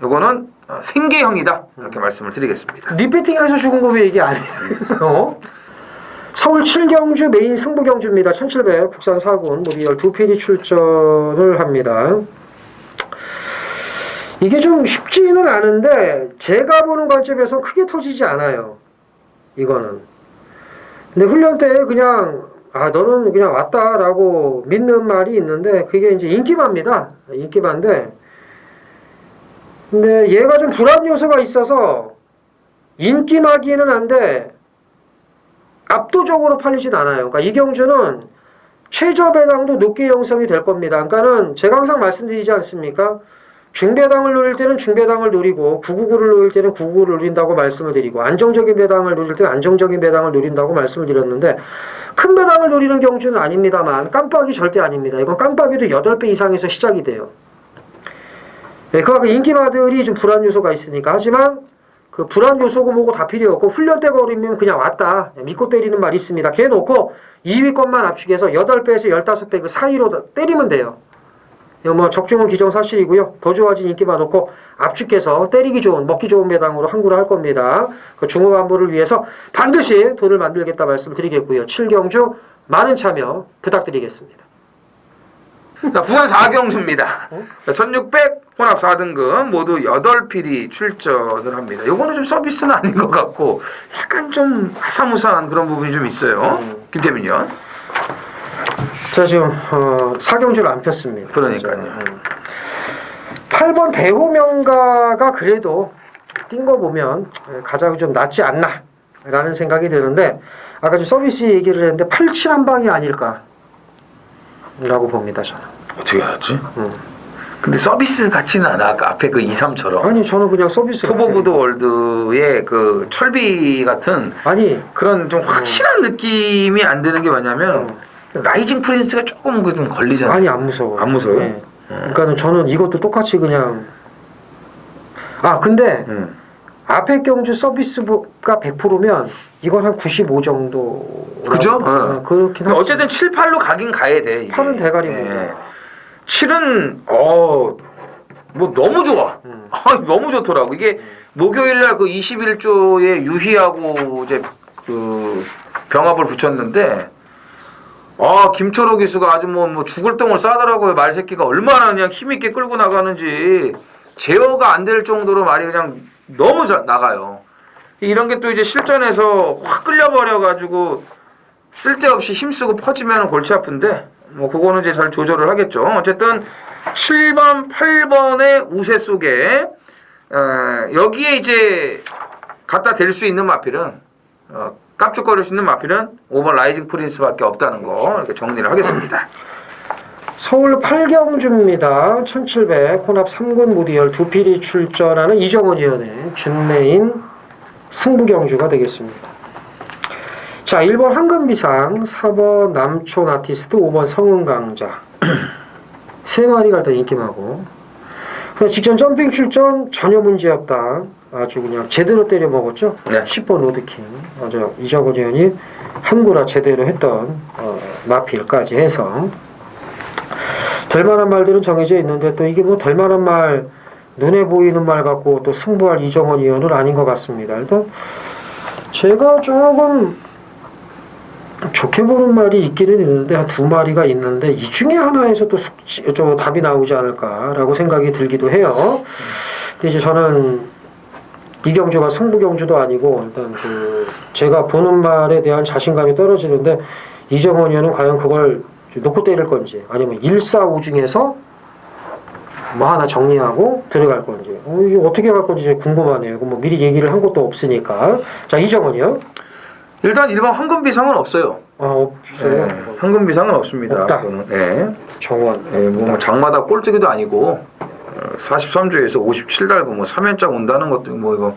요거는 생계형이다 이렇게 말씀을 드리겠습니다. 리피팅해서 죽은 거 왜 이게 아니에요? 서울 7경주 메인 승부 경주입니다. 1700 국산 4군 무리열 2필이 출전을 합니다. 이게 좀 쉽지는 않은데 제가 보는 관점에서 크게 터지지 않아요. 이거는. 근데 훈련 때 그냥 너는 그냥 왔다라고 믿는 말이 있는데 그게 이제 인기마입니다. 인기마인데 근데 얘가 좀 불안 요소가 있어서 인기마기는 한데 압도적으로 팔리진 않아요. 그러니까 이 경주는 최저 배당도 높게 형성이 될 겁니다. 그러니까는 제가 항상 말씀드리지 않습니까? 중배당을 노릴 때는 중배당을 노리고 999를 노릴 때는 999를 노린다고 말씀을 드리고 안정적인 배당을 노릴 때는 안정적인 배당을 노린다고 말씀을 드렸는데 큰 배당을 노리는 경주는 아닙니다만 깜빡이 절대 아닙니다. 이건 깜빡이도 8배 이상에서 시작이 돼요. 네, 그만큼 인기마들이 좀 불안 요소가 있으니까. 하지만 그 불안 요소고 뭐고 다 필요 없고 훈련 때 거리면 그냥 왔다 믿고 때리는 말이 있습니다. 걔 놓고 2위 것만 압축해서 8배에서 15배 그 사이로 때리면 돼요. 이거 뭐 적중은 기정사실이고요. 더 좋아진 인기마 놓고 압축해서 때리기 좋은 먹기 좋은 배당으로 항구를 할 겁니다. 그 중후반부를 위해서 반드시 돈을 만들겠다 말씀을 드리겠고요. 7경주 많은 참여 부탁드리겠습니다. 자, 부산 4경주입니다. 1600 혼합 4등급 모두 8필이 출전을 합니다. 요거는 좀 서비스는 아닌 것 같고 약간 좀 아사무사한 그런 부분이 좀 있어요. 김태민이요. 자 지금 4경주를 안 폈습니다. 그러니까요. 8번 대호명가가 그래도 뛴 거 보면 가장 좀 낫지 않나 라는 생각이 드는데 아까 좀 서비스 얘기를 했는데 87 한 방이 아닐까 라고 봅니다. 저는. 어떻게 알았지? 근데 서비스 같지는 않아. 아까 앞에 그 2, 3처럼. 아니 저는 그냥 서비스 토보보드 월드의 그 철비 같은 아니 그런 좀 확실한 느낌이 안 드는 게 뭐냐면 라이징 프린스가 조금 그 좀 걸리잖아요. 아니 안 무서워요. 안 무서워요? 네. 그러니까 저는 이것도 똑같이 그냥 근데 앞에 경주 서비스가 100%면 이건 한 95 정도. 그죠? 그렇긴 하죠. 어쨌든 7, 8로 가긴 가야 돼. 이게. 8은 대가리고. 예. 7은 뭐 너무 좋아. 너무 좋더라고. 이게 목요일 날 그 21조에 유희하고 이제 그 병합을 붙였는데 김철호 기수가 아주 뭐 죽을 똥을 싸더라고요. 말새끼가 얼마나 그냥 힘있게 끌고 나가는지 제어가 안 될 정도로 말이 그냥 너무 나가요. 이런 게 또 이제 실전에서 확 끌려버려가지고 쓸데없이 힘쓰고 퍼지면 골치 아픈데 뭐 그거는 이제 잘 조절을 하겠죠. 어쨌든 7번, 8번의 우세 속에 여기에 이제 갖다 댈 수 있는 마필은 깝죽거릴 수 있는 마필은 5번 라이징 프린스밖에 없다는 거 이렇게 정리를 하겠습니다. 서울 8경주입니다. 1700 혼합 3군 무리열 2필이 출전하는 이정원 위원의 준메인 승부경주가 되겠습니다. 자, 1번 황금비상, 4번 남촌 아티스트, 5번 성은강자. 세 마리가 일단 인기마고. 직전 점핑 출전 전혀 문제없다. 아주 그냥 제대로 때려 먹었죠. 네. 10번 로드킹. 맞아. 이정원 위원이 한구라 제대로 했던 마필까지 해서 될 만한 말들은 정해져 있는데 또 이게 뭐 될 만한 말 눈에 보이는 말 갖고 또 승부할 이정원 위원은 아닌 것 같습니다. 일단 제가 조금 좋게 보는 말이 있기는 있는데 한 2마리가 있는데 이 중에 하나에서 또 답이 나오지 않을까라고 생각이 들기도 해요. 근데 이제 저는 이경주가 승부 경주도 아니고 일단 그 제가 보는 말에 대한 자신감이 떨어지는데 이정원 의원은 과연 그걸 놓고 때릴 건지 아니면 1-4-5 중에서 뭐 하나 정리하고 들어갈 건지 이게 어떻게 갈 건지 궁금하네요. 뭐 미리 얘기를 한 것도 없으니까. 자, 이정원 의원. 일단 일반 황금 비상은 없어요. 아, 없어요. 예, 황금 비상은 없습니다. 없다. 그거는. 예. 정원. 예, 뭐 장마다 꼴뚜기도 아니고 43주에서 57달고 뭐 3연장 온다는 것도 뭐 이거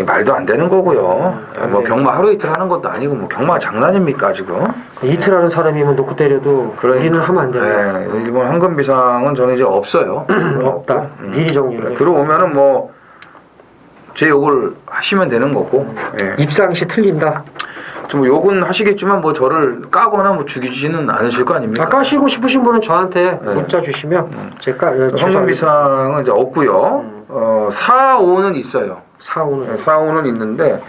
말도 안 되는 거고요. 뭐 경마 하루 이틀 하는 것도 아니고 뭐 경마 장난입니까 지금? 이틀 하는 사람이면 놓고 때려도 우리는 하면 안 된다. 예, 일본 황금 비상은 저는 이제 없어요. 없다. 미리 정리를. 들어오면은 뭐 제 욕을 하시면 되는 거고. 예. 입상시 틀린다. 좀 욕은 하시겠지만 뭐 저를 까거나 뭐 죽이지는 않으실 거 아닙니까? 까시고 싶으신 분은 저한테 네. 문자 주시면 제가 황금 비상은 이제 없고요. 4, 5는 있어요. 4-5는 4, 5는 있는데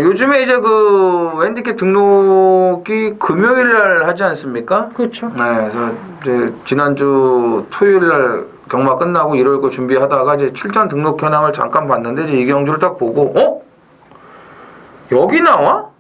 요즘에 이제 그 핸디캡 등록이 금요일 날 하지 않습니까? 그렇죠. 네, 그래서 이제 지난주 토요일 날 경마 끝나고 일요일 거 준비하다가 이제 출전 등록 현황을 잠깐 봤는데 이제 이경주를 딱 보고 여기 나와?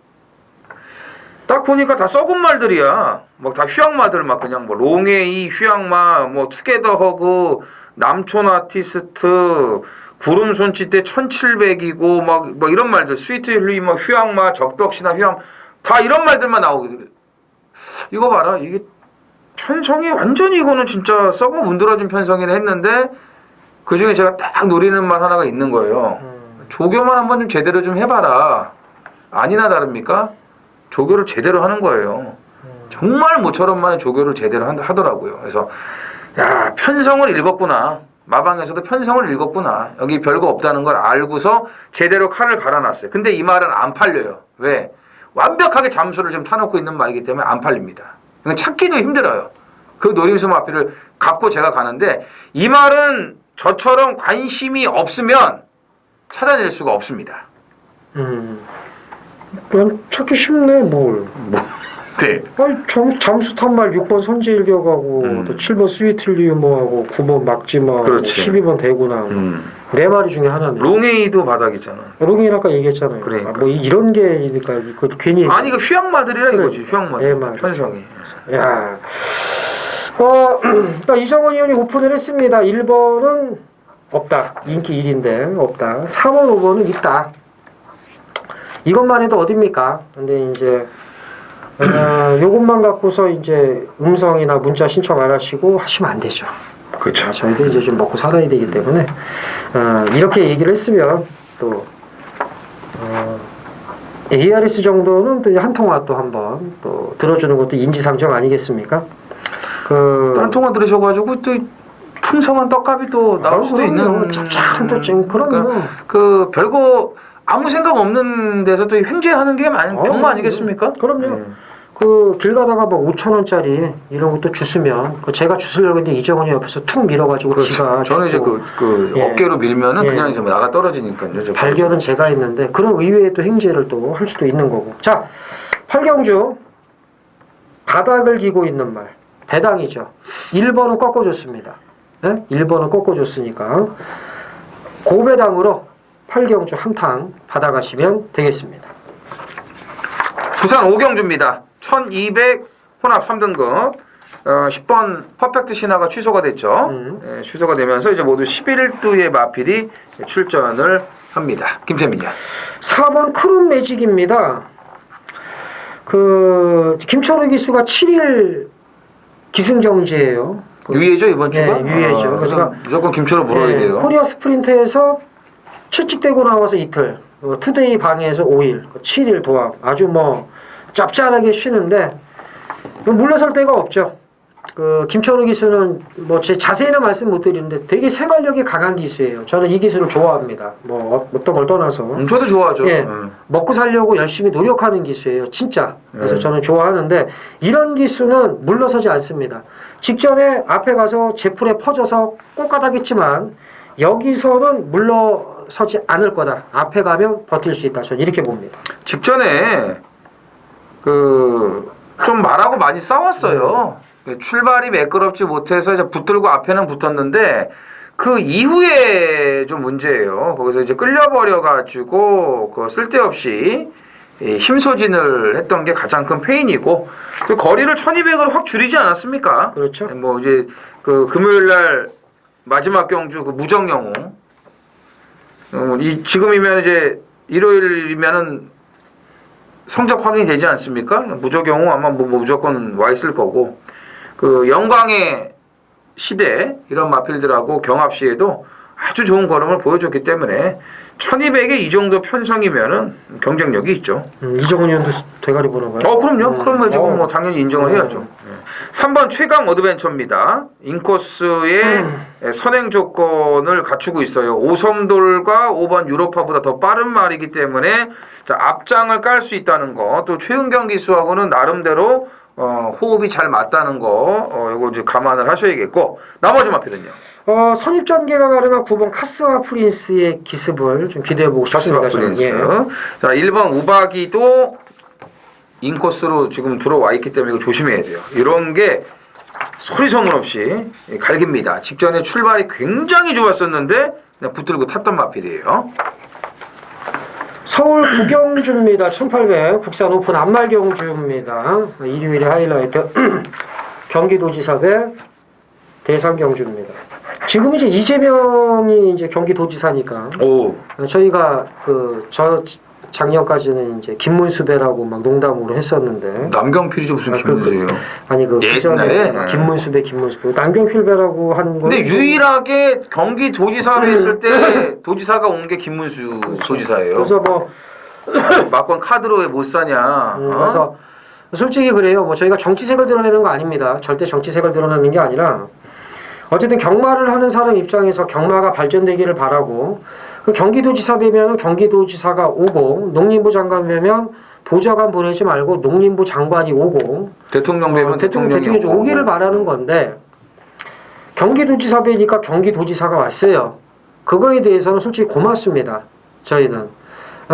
딱 보니까 다 썩은 말들이야. 막 다 휴양마들 막 그냥 뭐 롱에이 휴양마, 뭐 투게더 허그, 남촌 아티스트, 구름 손짓대 1700이고 막 이런 말들, 스위트 힐리 막 휴양마, 적벽신화 휴양 다 이런 말들만 나오게. 이거 봐라. 이게 편성이 완전히 이거는 진짜 썩어 문드러진 편성이라 했는데 그 중에 제가 딱 노리는 말 하나가 있는 거예요. 조교만 한번 좀 제대로 좀 해봐라. 아니나 다릅니까? 조교를 제대로 하는 거예요. 정말 모처럼 만에 조교를 제대로 하더라고요. 그래서 야, 편성을 읽었구나. 마방에서도 편성을 읽었구나. 여기 별거 없다는 걸 알고서 제대로 칼을 갈아놨어요. 근데 이 말은 안 팔려요. 왜? 완벽하게 잠수를 지금 타놓고 있는 말이기 때문에 안 팔립니다. 이건 찾기도 힘들어요. 그 노림수 마피를 갖고 제가 가는데 이 말은 저처럼 관심이 없으면 찾아낼 수가 없습니다. 그냥 찾기 쉽네 뭘. 네. 아니 잠수 탄 말 6번 선제일격하고 또 7번 스위틀리우머하고 9번 막지마하고 그렇지. 12번 대구나 네 마리 중에 하나네. 롱에이도 바닥이잖아. 롱에이 아까 얘기했잖아요. 그러니까. 뭐 이런 게니까 그 괜히 아니 이거 휴양마들이라 이거지. 휴양마들. 네, 맞아. 편성이. 야. 이정원 의원이 오픈을 했습니다. 1번은 없다. 인기 1인데 없다. 3번, 5번은 있다. 이것만 해도 어딥니까? 근데 이제 요것만 갖고서 이제 음성이나 문자 신청 안 하시고 하시면 안 되죠. 그렇죠. 저희도 이제 좀 먹고 살아야 되기 때문에 이렇게 얘기를 했으면 또 ARS 정도는 또 한 통화 또 한번 또 들어주는 것도 인지상정 아니겠습니까? 한 통화 들으셔가지고 또 풍성한 떡값이 또 나올 수도 있는. 짭짤한 또 지금 그럼요. 그 별거 아무 생각 없는 데서 또 횡재하는 게 경마 아니겠습니까? 그럼요. 그 길 가다가 뭐 5,000원짜리 이런 것도 주스면 그 제가 주스려고 했는데 이정원이 옆에서 툭 밀어가지고 그렇죠. 지가 저는 이제 예. 어깨로 밀면은 예. 그냥 이제 나가 떨어지니까요. 발견은 제가 했는데 그런 의외의 또 행제를 또 할 수도 있는 거고. 자, 팔경주 바닥을 기고 있는 말 배당이죠. 1번은 꺾어줬습니다. 네? 1번은 꺾어줬으니까 고배당으로 팔경주 한탕 받아가시면 되겠습니다. 부산 오경주입니다. 1200 혼합 3등급 10번 퍼펙트 신화가 취소가 됐죠. 예, 취소가 되면서 이제 모두 11두의 마필이 출전을 합니다. 김태민이요. 4번 크롬 매직입니다. 그 김철우 기수가 7일 기승정지예요. 유예죠 이번 주가? 네, 유예죠. 그래서 무조건 김철우 물어야 네, 돼요. 코리아 스프린트에서 채찍대고 나와서 이틀, 투데이 방해에서 5일, 7일 도합. 아주 뭐 짭짤하게 쉬는데 물러설 데가 없죠. 그 김철우 기수는 뭐 제 자세히는 말씀 못 드리는데 되게 생활력이 강한 기수예요. 저는 이 기수를 좋아합니다. 뭐 어떤 걸 떠나서 저도 좋아하죠. 예, 먹고 살려고 열심히 노력하는 기수예요. 진짜. 그래서 저는 좋아하는데 이런 기수는 물러서지 않습니다. 직전에 앞에 가서 제풀에 퍼져서 꼴까닥했지만 여기서는 물러서지 않을 거다. 앞에 가면 버틸 수 있다. 저는 이렇게 봅니다. 직전에 좀 말하고 많이 싸웠어요. 출발이 매끄럽지 못해서 이제 붙들고 앞에는 붙었는데 그 이후에 좀 문제예요. 거기서 이제 끌려버려가지고 그 쓸데없이 이 힘소진을 했던 게 가장 큰 페인이고 그 거리를 1200으로 확 줄이지 않았습니까? 그렇죠. 뭐 이제 그 금요일 날 마지막 경주 그 무정 영웅 이 지금이면 이제 일요일이면은 성적 확인이 되지 않습니까? 무정 영웅 아마 뭐 무조건 와 있을 거고 그 영광의 시대 이런 마필들하고 경합 시에도 아주 좋은 걸음을 보여줬기 때문에 1200에 이 정도 편성이면은 경쟁력이 있죠. 이정훈 의원도 대가리 보나 봐요. 그럼요. 그럼 저건 뭐 당연히 인정을 해야죠. 3번 최강 어드벤처입니다. 인코스의 선행 조건을 갖추고 있어요. 오섬돌과 5번 유로파보다 더 빠른 말이기 때문에 자, 앞장을 깔 수 있다는 거. 또 최은경 기수하고는 나름대로 호흡이 잘 맞다는 거. 이거 이제 감안을 하셔야겠고 나머지 마필은요. 선입 전개가 가능한 9번 카스와 프린스의 기습을 좀 기대해 보고 싶습니다. 카스와 프린스. 예. 자, 1번 우박이도 인코스로 지금 들어와 있기 때문에 이거 조심해야 돼요. 이런 게 소리 소문 없이 갈깁니다. 직전에 출발이 굉장히 좋았었는데 그냥 붙들고 탔던 마필이에요. 서울 구경주입니다. 1800 국산 오픈 안말경주입니다. 일요일에 하이라이트 경기도지사 배 대상 경주입니다. 지금 이제 이재명이 이제 경기도지사니까 오. 저희가 저 작년까지는 이제 김문수 배라고 막 농담으로 했었는데 남경필이죠 무슨 김문수예요? 아니 그 옛날에? 그전에 김문수 배 남경필 배라고 하는 거. 근데 유일하게 경기도지사를 했을 때 도지사가 온 게 김문수 도지사예요. 그래서 뭐 막권 카드로 왜 못 사냐? 그래서 솔직히 그래요. 뭐 저희가 정치색을 드러내는 거 아닙니다. 절대 정치색을 드러내는 게 아니라 어쨌든 경마를 하는 사람 입장에서 경마가 발전되기를 바라고 그 경기도지사 되면 경기도지사가 오고 농림부 장관 되면 보좌관 보내지 말고 농림부 장관이 오고 대통령 되면 대통령이 오기를 바라는 건데 경기도지사 되니까 경기도지사가 왔어요. 그거에 대해서는 솔직히 고맙습니다. 저희는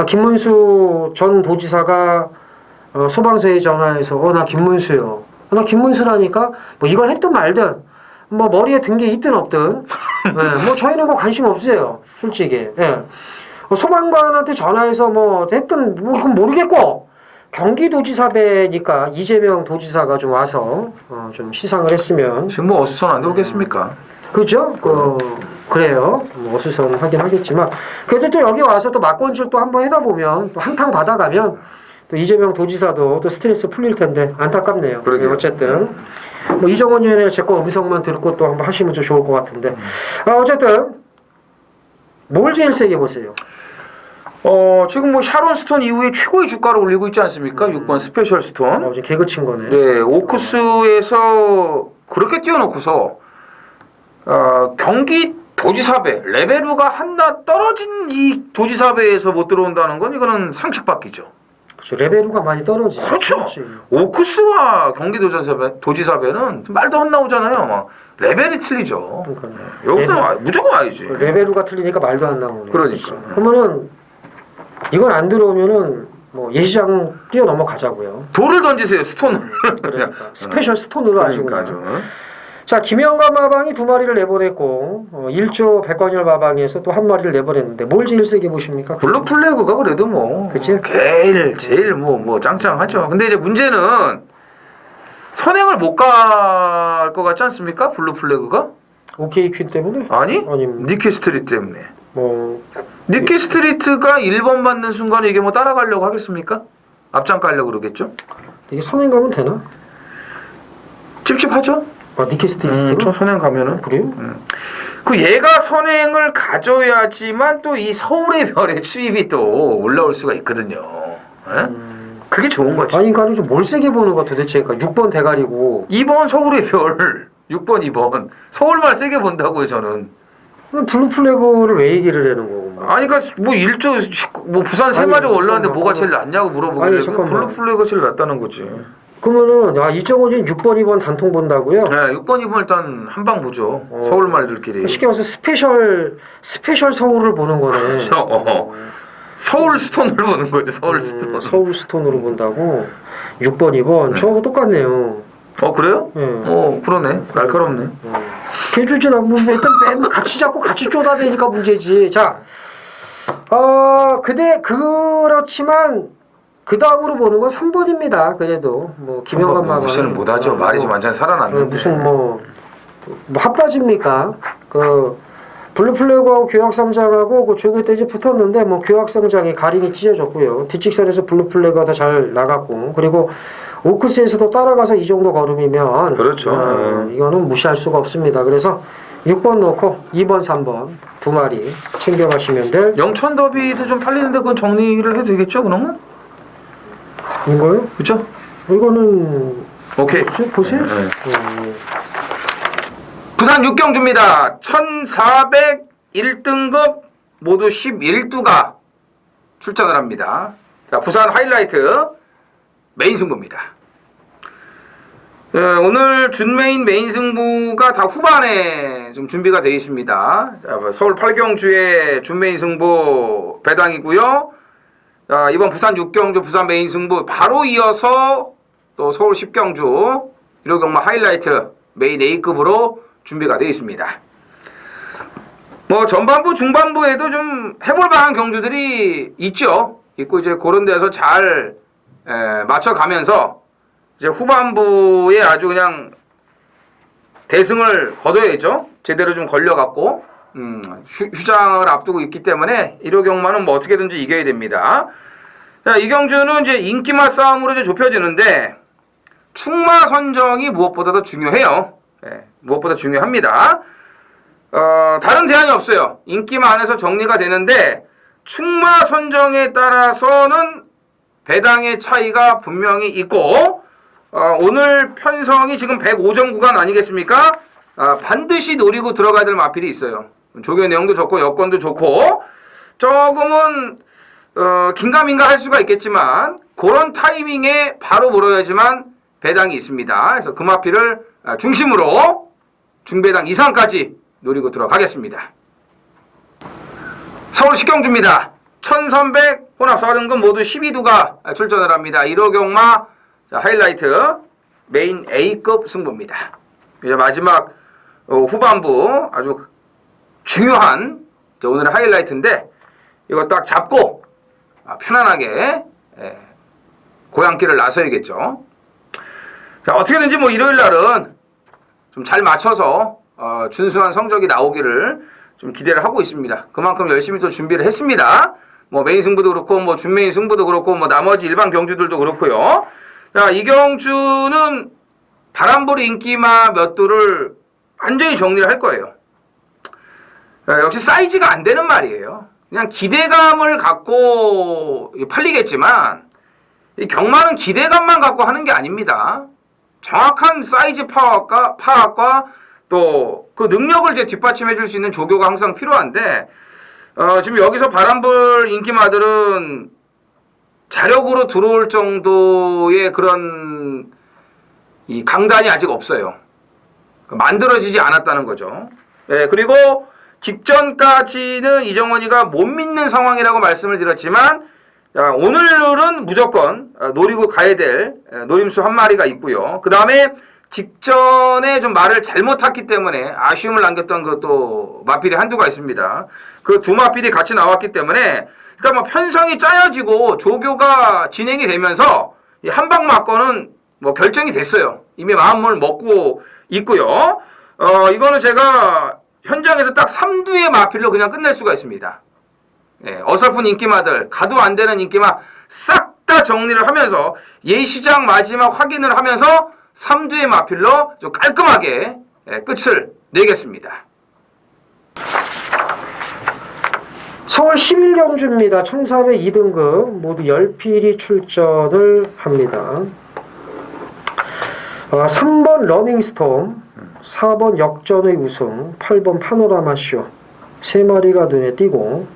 김문수 전 도지사가 소방서에 전화해서 나 김문수요. 나 김문수라니까 뭐 이걸 했든 말든 뭐 머리에 든 게 있든 없든 네, 뭐 저희는 뭐 관심 없어요. 솔직히. 예. 소방관한테 전화해서 뭐 했든 뭐 그건 모르겠고 경기도지사 배니까 이재명 도지사가 좀 와서 좀 시상을 했으면 지금 뭐 어수선한데 오겠습니까? 그죠? 그래요. 뭐 어수선 하긴 하겠지만 그래도 또 여기 와서 또 막권질 또 한번 해다 보면 또 한탕 받아가면 또 이재명 도지사도 또 스트레스 풀릴 텐데 안타깝네요. 네, 어쨌든 뭐 이정원 의원의 제 거 음성만 듣고 또 한번 하시면 좀 좋을 것 같은데 어쨌든 뭘 제일 세게 보세요? 지금 뭐 샤론 스톤 이후에 최고의 주가를 올리고 있지 않습니까? 6번 스페셜 스톤. 지금 개그 친 거네. 네, 오크스에서 그렇게 띄워놓고서 경기 도지사배 레벨루가 하나 떨어진 이 도지사배에서 못 들어온다는 건 이거는 상식밖이죠. 그렇죠. 레벨루가 많이 떨어지죠. 그렇죠. 오크스와 경기도지사배는 말도 안 나오잖아요. 막 레벨이 틀리죠. 여기서 무조건 와야지. 레벨루가 틀리니까 말도 안 나오네. 그러니까. 그러면은 이건 안 들어오면은 뭐 예시장 뛰어 넘어가자고요. 돌을 던지세요. 스톤을. 그러니까 스페셜 스톤으로 아주 그러니까 그냥. 자, 김영관 마방이 2마리를 내보냈고 1조 백관열 마방에서 또 1마리를 내보냈는데 뭘 제일 세게 보십니까? 블루 플래그가 그래도 뭐 그치? 제일 뭐 짱짱하죠. 근데 이제 문제는 선행을 못 갈 것 같지 않습니까? 블루 플래그가? 오케이 퀸 때문에? 아니 아니면 니키 스트리트 때문에. 뭐 니키 스트리트가 1번 받는 순간에 이게 뭐 따라가려고 하겠습니까? 앞장 깔려고 그러겠죠? 이게 선행 가면 되나? 찝찝하죠? 니키 스트리트? 저 선행 가면은 그래요? 그 얘가 선행을 가져야지만 또 이 서울의 별의 추입이 또 올라올 수가 있거든요. 그게 좋은 거지. 아니 그러니까 좀 뭘 세게 보는 거 도대체. 그러니까 6번 대가리고 2번 서울의 별 6번 2번 서울만 세게 본다고요 저는. 블루 플래그를 왜 얘기를 하는 거고? 아니 그러니까 뭐 1조 뭐 부산 세 마리가 올라왔는데 뭐가 제일 낫냐고 물어보길래 블루 플래그가 제일 낫다는 거지. 그러면은 이정원이 6번 2번 단통 본다고요? 네 6번 2번 일단 한 방 보죠. 서울 말들끼리. 쉽게 말해서 스페셜 서울을 보는 거네. 서울 스톤을 보는 거지. 서울 스톤. 서울 스톤으로 본다고. 6번 2번 저하고 똑같네요. 그래요? 네. 그러네. 날카롭네. 해주지 일단 맨 같이 잡고 같이 쫓아대니까 문제지. 자, 그렇지만 그 다음으로 보는 건 3번입니다. 그래도 뭐 김영관 마마 무시는 못하죠. 말이 좀 완전 살아났는데. 무슨 뭐 핫바지입니까? 그 블루플래그하고 교학상장하고 그 조교 때 이제 붙었는데 뭐 교학상장이 가린이 찢어졌고요. 뒷직선에서 블루플래그가 더 잘 나갔고 그리고 오크스에서도 따라가서 이 정도 걸음이면 그렇죠. 이거는 무시할 수가 없습니다. 그래서 6번 놓고 2번, 3번 두 마리 챙겨가시면 될 영천 더비도 좀 팔리는데 그건 정리를 해도 되겠죠? 그러면? 이거요? 그렇죠? 이거는 오케이. 보세요. 네. 부산 6경주입니다. 1401등급 모두 11두가 출전을 합니다. 자, 부산 하이라이트 메인 승부입니다. 오늘 준메인 메인 승부가 다 후반에 좀 준비가 되어 있습니다. 자, 서울 8경주의 준메인 승부 배당이고요. 자, 이번 부산 6경주 부산 메인 승부 바로 이어서 또 서울 10경주 1호 경마 하이라이트 메인 A급으로 준비가 되어 있습니다. 뭐 전반부 중반부에도 좀 해볼 만한 경주들이 있죠. 있고 이제 그런 데서 잘 맞춰가면서 이제 후반부에 아주 그냥 대승을 거둬야죠. 제대로 좀 걸려갖고 휴장을 앞두고 있기 때문에 1호 경마는 뭐 어떻게든지 이겨야 됩니다. 자, 이 경주는 이제 인기마 싸움으로 이제 좁혀지는데 충마 선정이 무엇보다도 중요해요. 무엇보다 중요합니다. 다른 대안이 없어요. 인기마 안에서 정리가 되는데 충마 선정에 따라서는 배당의 차이가 분명히 있고 오늘 편성이 지금 105점 구간 아니겠습니까? 반드시 노리고 들어가야 될 마필이 있어요. 조교 내용도 좋고 여건도 좋고 조금은 긴가민가 할 수가 있겠지만 그런 타이밍에 바로 물어야지만 배당이 있습니다. 그래서 그 마필을 중심으로 중배당 이상까지 노리고 들어가겠습니다. 서울 10경주입니다. 1300 혼합 4등급 모두 12두가 출전을 합니다. 1호 경마 하이라이트 메인 A급 승부입니다. 이제 마지막 후반부 아주 중요한 오늘의 하이라이트인데 이거 딱 잡고 편안하게 고향길을 나서야겠죠. 자, 어떻게든지 뭐 일요일 날은 좀 잘 맞춰서 준수한 성적이 나오기를 좀 기대를 하고 있습니다. 그만큼 열심히 또 준비를 했습니다. 뭐 메인 승부도 그렇고 뭐 준메인 승부도 그렇고 뭐 나머지 일반 경주들도 그렇고요. 자, 이 경주는 바람보리 인기마 몇 두를 완전히 정리를 할 거예요. 역시 사이즈가 안 되는 말이에요. 그냥 기대감을 갖고 팔리겠지만 이 경마는 기대감만 갖고 하는 게 아닙니다. 정확한 사이즈 파악과 또 그 능력을 이제 뒷받침해 줄 수 있는 조교가 항상 필요한데 지금 여기서 바람볼 인기마들은 자력으로 들어올 정도의 그런 이 강단이 아직 없어요. 만들어지지 않았다는 거죠. 그리고 직전까지는 이정원이가 못 믿는 상황이라고 말씀을 드렸지만 오늘은 무조건 노리고 가야 될 노림수 한 마리가 있고요. 그 다음에 직전에 좀 말을 잘못 탔기 때문에 아쉬움을 남겼던 그또 마필이 한두가 있습니다. 그 두 마필이 같이 나왔기 때문에 일단 뭐 편성이 짜여지고 조교가 진행이 되면서 이 한방 맞고는 뭐 결정이 됐어요. 이미 마음을 먹고 있고요. 이거는 제가 현장에서 딱 3두의 마필로 그냥 끝낼 수가 있습니다. 어설픈 인기마들, 가도 안 되는 인기마 싹 다 정리를 하면서 예시장 마지막 확인을 하면서 3두의 마필로 좀 깔끔하게 끝을 내겠습니다. 서울 11경주입니다. 1402등급 모두 10필이 출전을 합니다. 3번 러닝스톰, 4번 역전의 우승, 8번 파노라마쇼 3마리가 눈에 띄고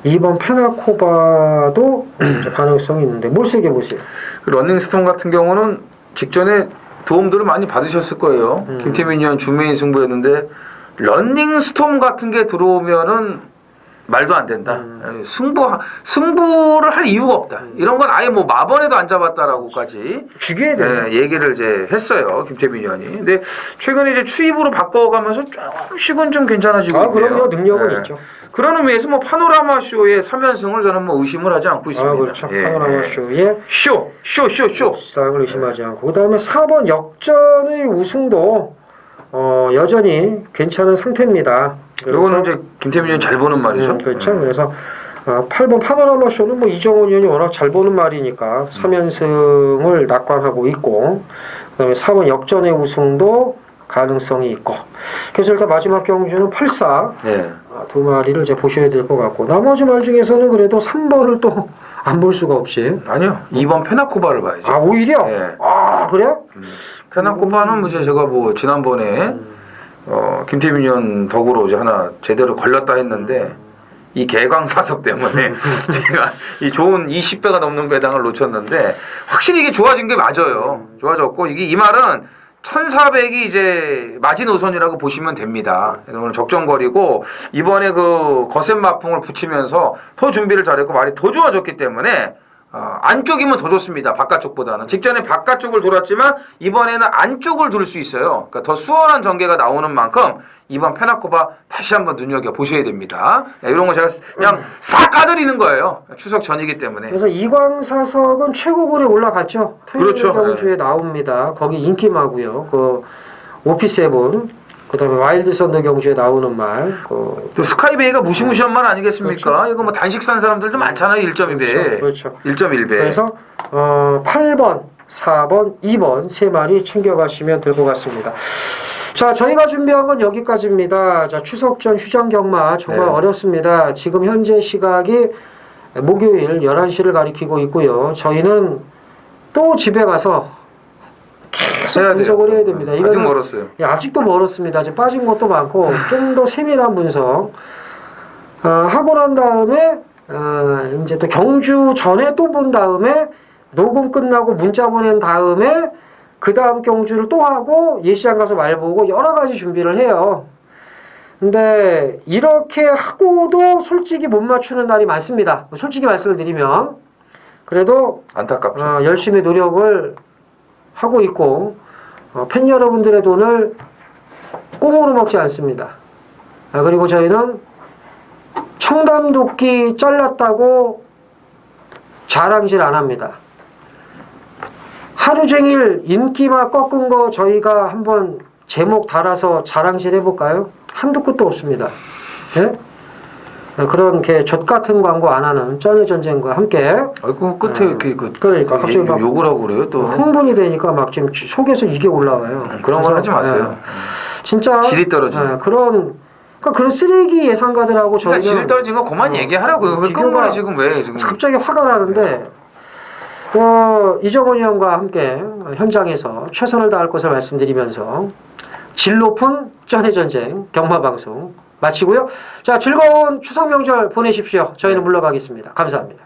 2번 페나코바도 가능성이 있는데 뭘 세게 보세요. 러닝스톤 같은 경우는 직전에 도움들을 많이 받으셨을 거예요. 김태민 의원 준메인 승부였는데 러닝스톰 같은 게 들어오면은 말도 안 된다. 승부를 할 이유가 없다. 이런 건 아예 뭐 마번에도 안 잡았다라고까지 죽여야 돼. 얘기를 이제 했어요. 김태민 의원이. 근데 최근에 이제 추입으로 바꿔가면서 조금씩은 좀 괜찮아지고 있네요. 그럼요. 능력은 예. 있죠. 그런 의미에서 뭐 파노라마 쇼의 3연승을 저는 뭐 의심을 하지 않고 있습니다. 그렇죠. 예. 파노라마 쇼의 쇼. 싸움을 의심하지 않고 그다음에 4번 역전의 우승도 여전히 괜찮은 상태입니다. 이거는 이제 김태민 의원 잘 보는 말이죠. 그렇죠. 그래서 8번 파노라마 쇼는 뭐 이정훈 의원이 워낙 잘 보는 말이니까 3연승을 낙관하고 있고 그다음에 4번 역전의 우승도 가능성이 있고 그래서 일단 마지막 경주는 8사 예. 두 마리를 이제 보셔야 될 것 같고 나머지 말 중에서는 그래도 3번을 또 안 볼 수가 없지. 아니요. 2번 페나코바를 봐야죠. 오히려? 예. 그래요? 페나코바는 뭐 제가 뭐 지난번에 김태민 의원 덕으로 이제 하나 제대로 걸렸다 했는데 이 개광사석 때문에 제가 이 좋은 20배가 넘는 배당을 놓쳤는데 확실히 이게 좋아진 게 맞아요. 좋아졌고 이게 이 말은 1400이 이제 마지노선이라고 보시면 됩니다. 그래서 오늘 적정거리고 이번에 그 거센 마풍을 붙이면서 더 준비를 잘했고 말이 더 좋아졌기 때문에 안쪽이면 더 좋습니다. 바깥쪽보다는. 직전에 바깥쪽을 돌았지만 이번에는 안쪽을 돌 수 있어요. 그러니까 더 수월한 전개가 나오는 만큼 이번 페나코바 다시 한번 눈여겨보셔야 됩니다. 이런 거 제가 그냥 싹 까드리는 거예요. 추석 전이기 때문에. 그래서 이광사석은 최고골에 올라갔죠. 그렇죠. 경주에 나옵니다. 거기 인기마고요. 그 오피세븐 그다음에 와일드 썬더 경주에 나오는 말. 또 스카이베이가 무시무시한 말 아니겠습니까? 그렇죠. 이거 뭐 단식 산 사람들도 많잖아요. 1.2배. 그렇죠. 1.1배. 그래서 8번, 4번, 2번 세 마리 챙겨가시면 될 것 같습니다. 자, 저희가 준비한 건 여기까지입니다. 자, 추석 전 휴장 경마 정말 네. 어렵습니다. 지금 현재 시각이 목요일 11시를 가리키고 있고요. 저희는 또 집에 가서 계속 분석을 해야 됩니다. 아직 이거는 멀었어요. 아직도 멀었습니다. 아직 빠진 것도 많고 좀 더 세밀한 분석 하고 난 다음에 이제 또 경주 전에 또 본 다음에 녹음 끝나고 문자 보낸 다음에 그 다음 경주를 또 하고 예시장 가서 말 보고 여러 가지 준비를 해요. 근데 이렇게 하고도 솔직히 못 맞추는 날이 많습니다. 솔직히 말씀을 드리면 그래도 안타깝죠. 열심히 노력을 하고 있고 팬 여러분들의 돈을 꽁으로 먹지 않습니다. 그리고 저희는 청담도끼 잘랐다고 자랑질 안 합니다. 하루 종일 인기만 꺾은 거 저희가 한번 제목 달아서 자랑질 해볼까요? 한도 끝도 없습니다. 예? 그런 개 젖 같은 광고 안 하는 쩐의 전쟁과 함께. 아이고 끝에 이렇게 그러니까 갑자기 막 욕을 하고 그래요 또. 흥분이 되니까 막 지금 속에서 이게 올라와요. 그런 건 하지 마세요. 진짜 질이 떨어지네. 그런 쓰레기 예상가들하고 저희는 그러니까 질 떨어진 거 그만 얘기하라고요. 왜 끈거리 지금 왜 지금? 갑자기 화가 나는데 이정훈 의원과 함께 현장에서 최선을 다할 것을 말씀드리면서 질 높은 쩐의 전쟁 경마방송 마치고요. 자, 즐거운 추석 명절 보내십시오. 저희는 물러가겠습니다. 감사합니다.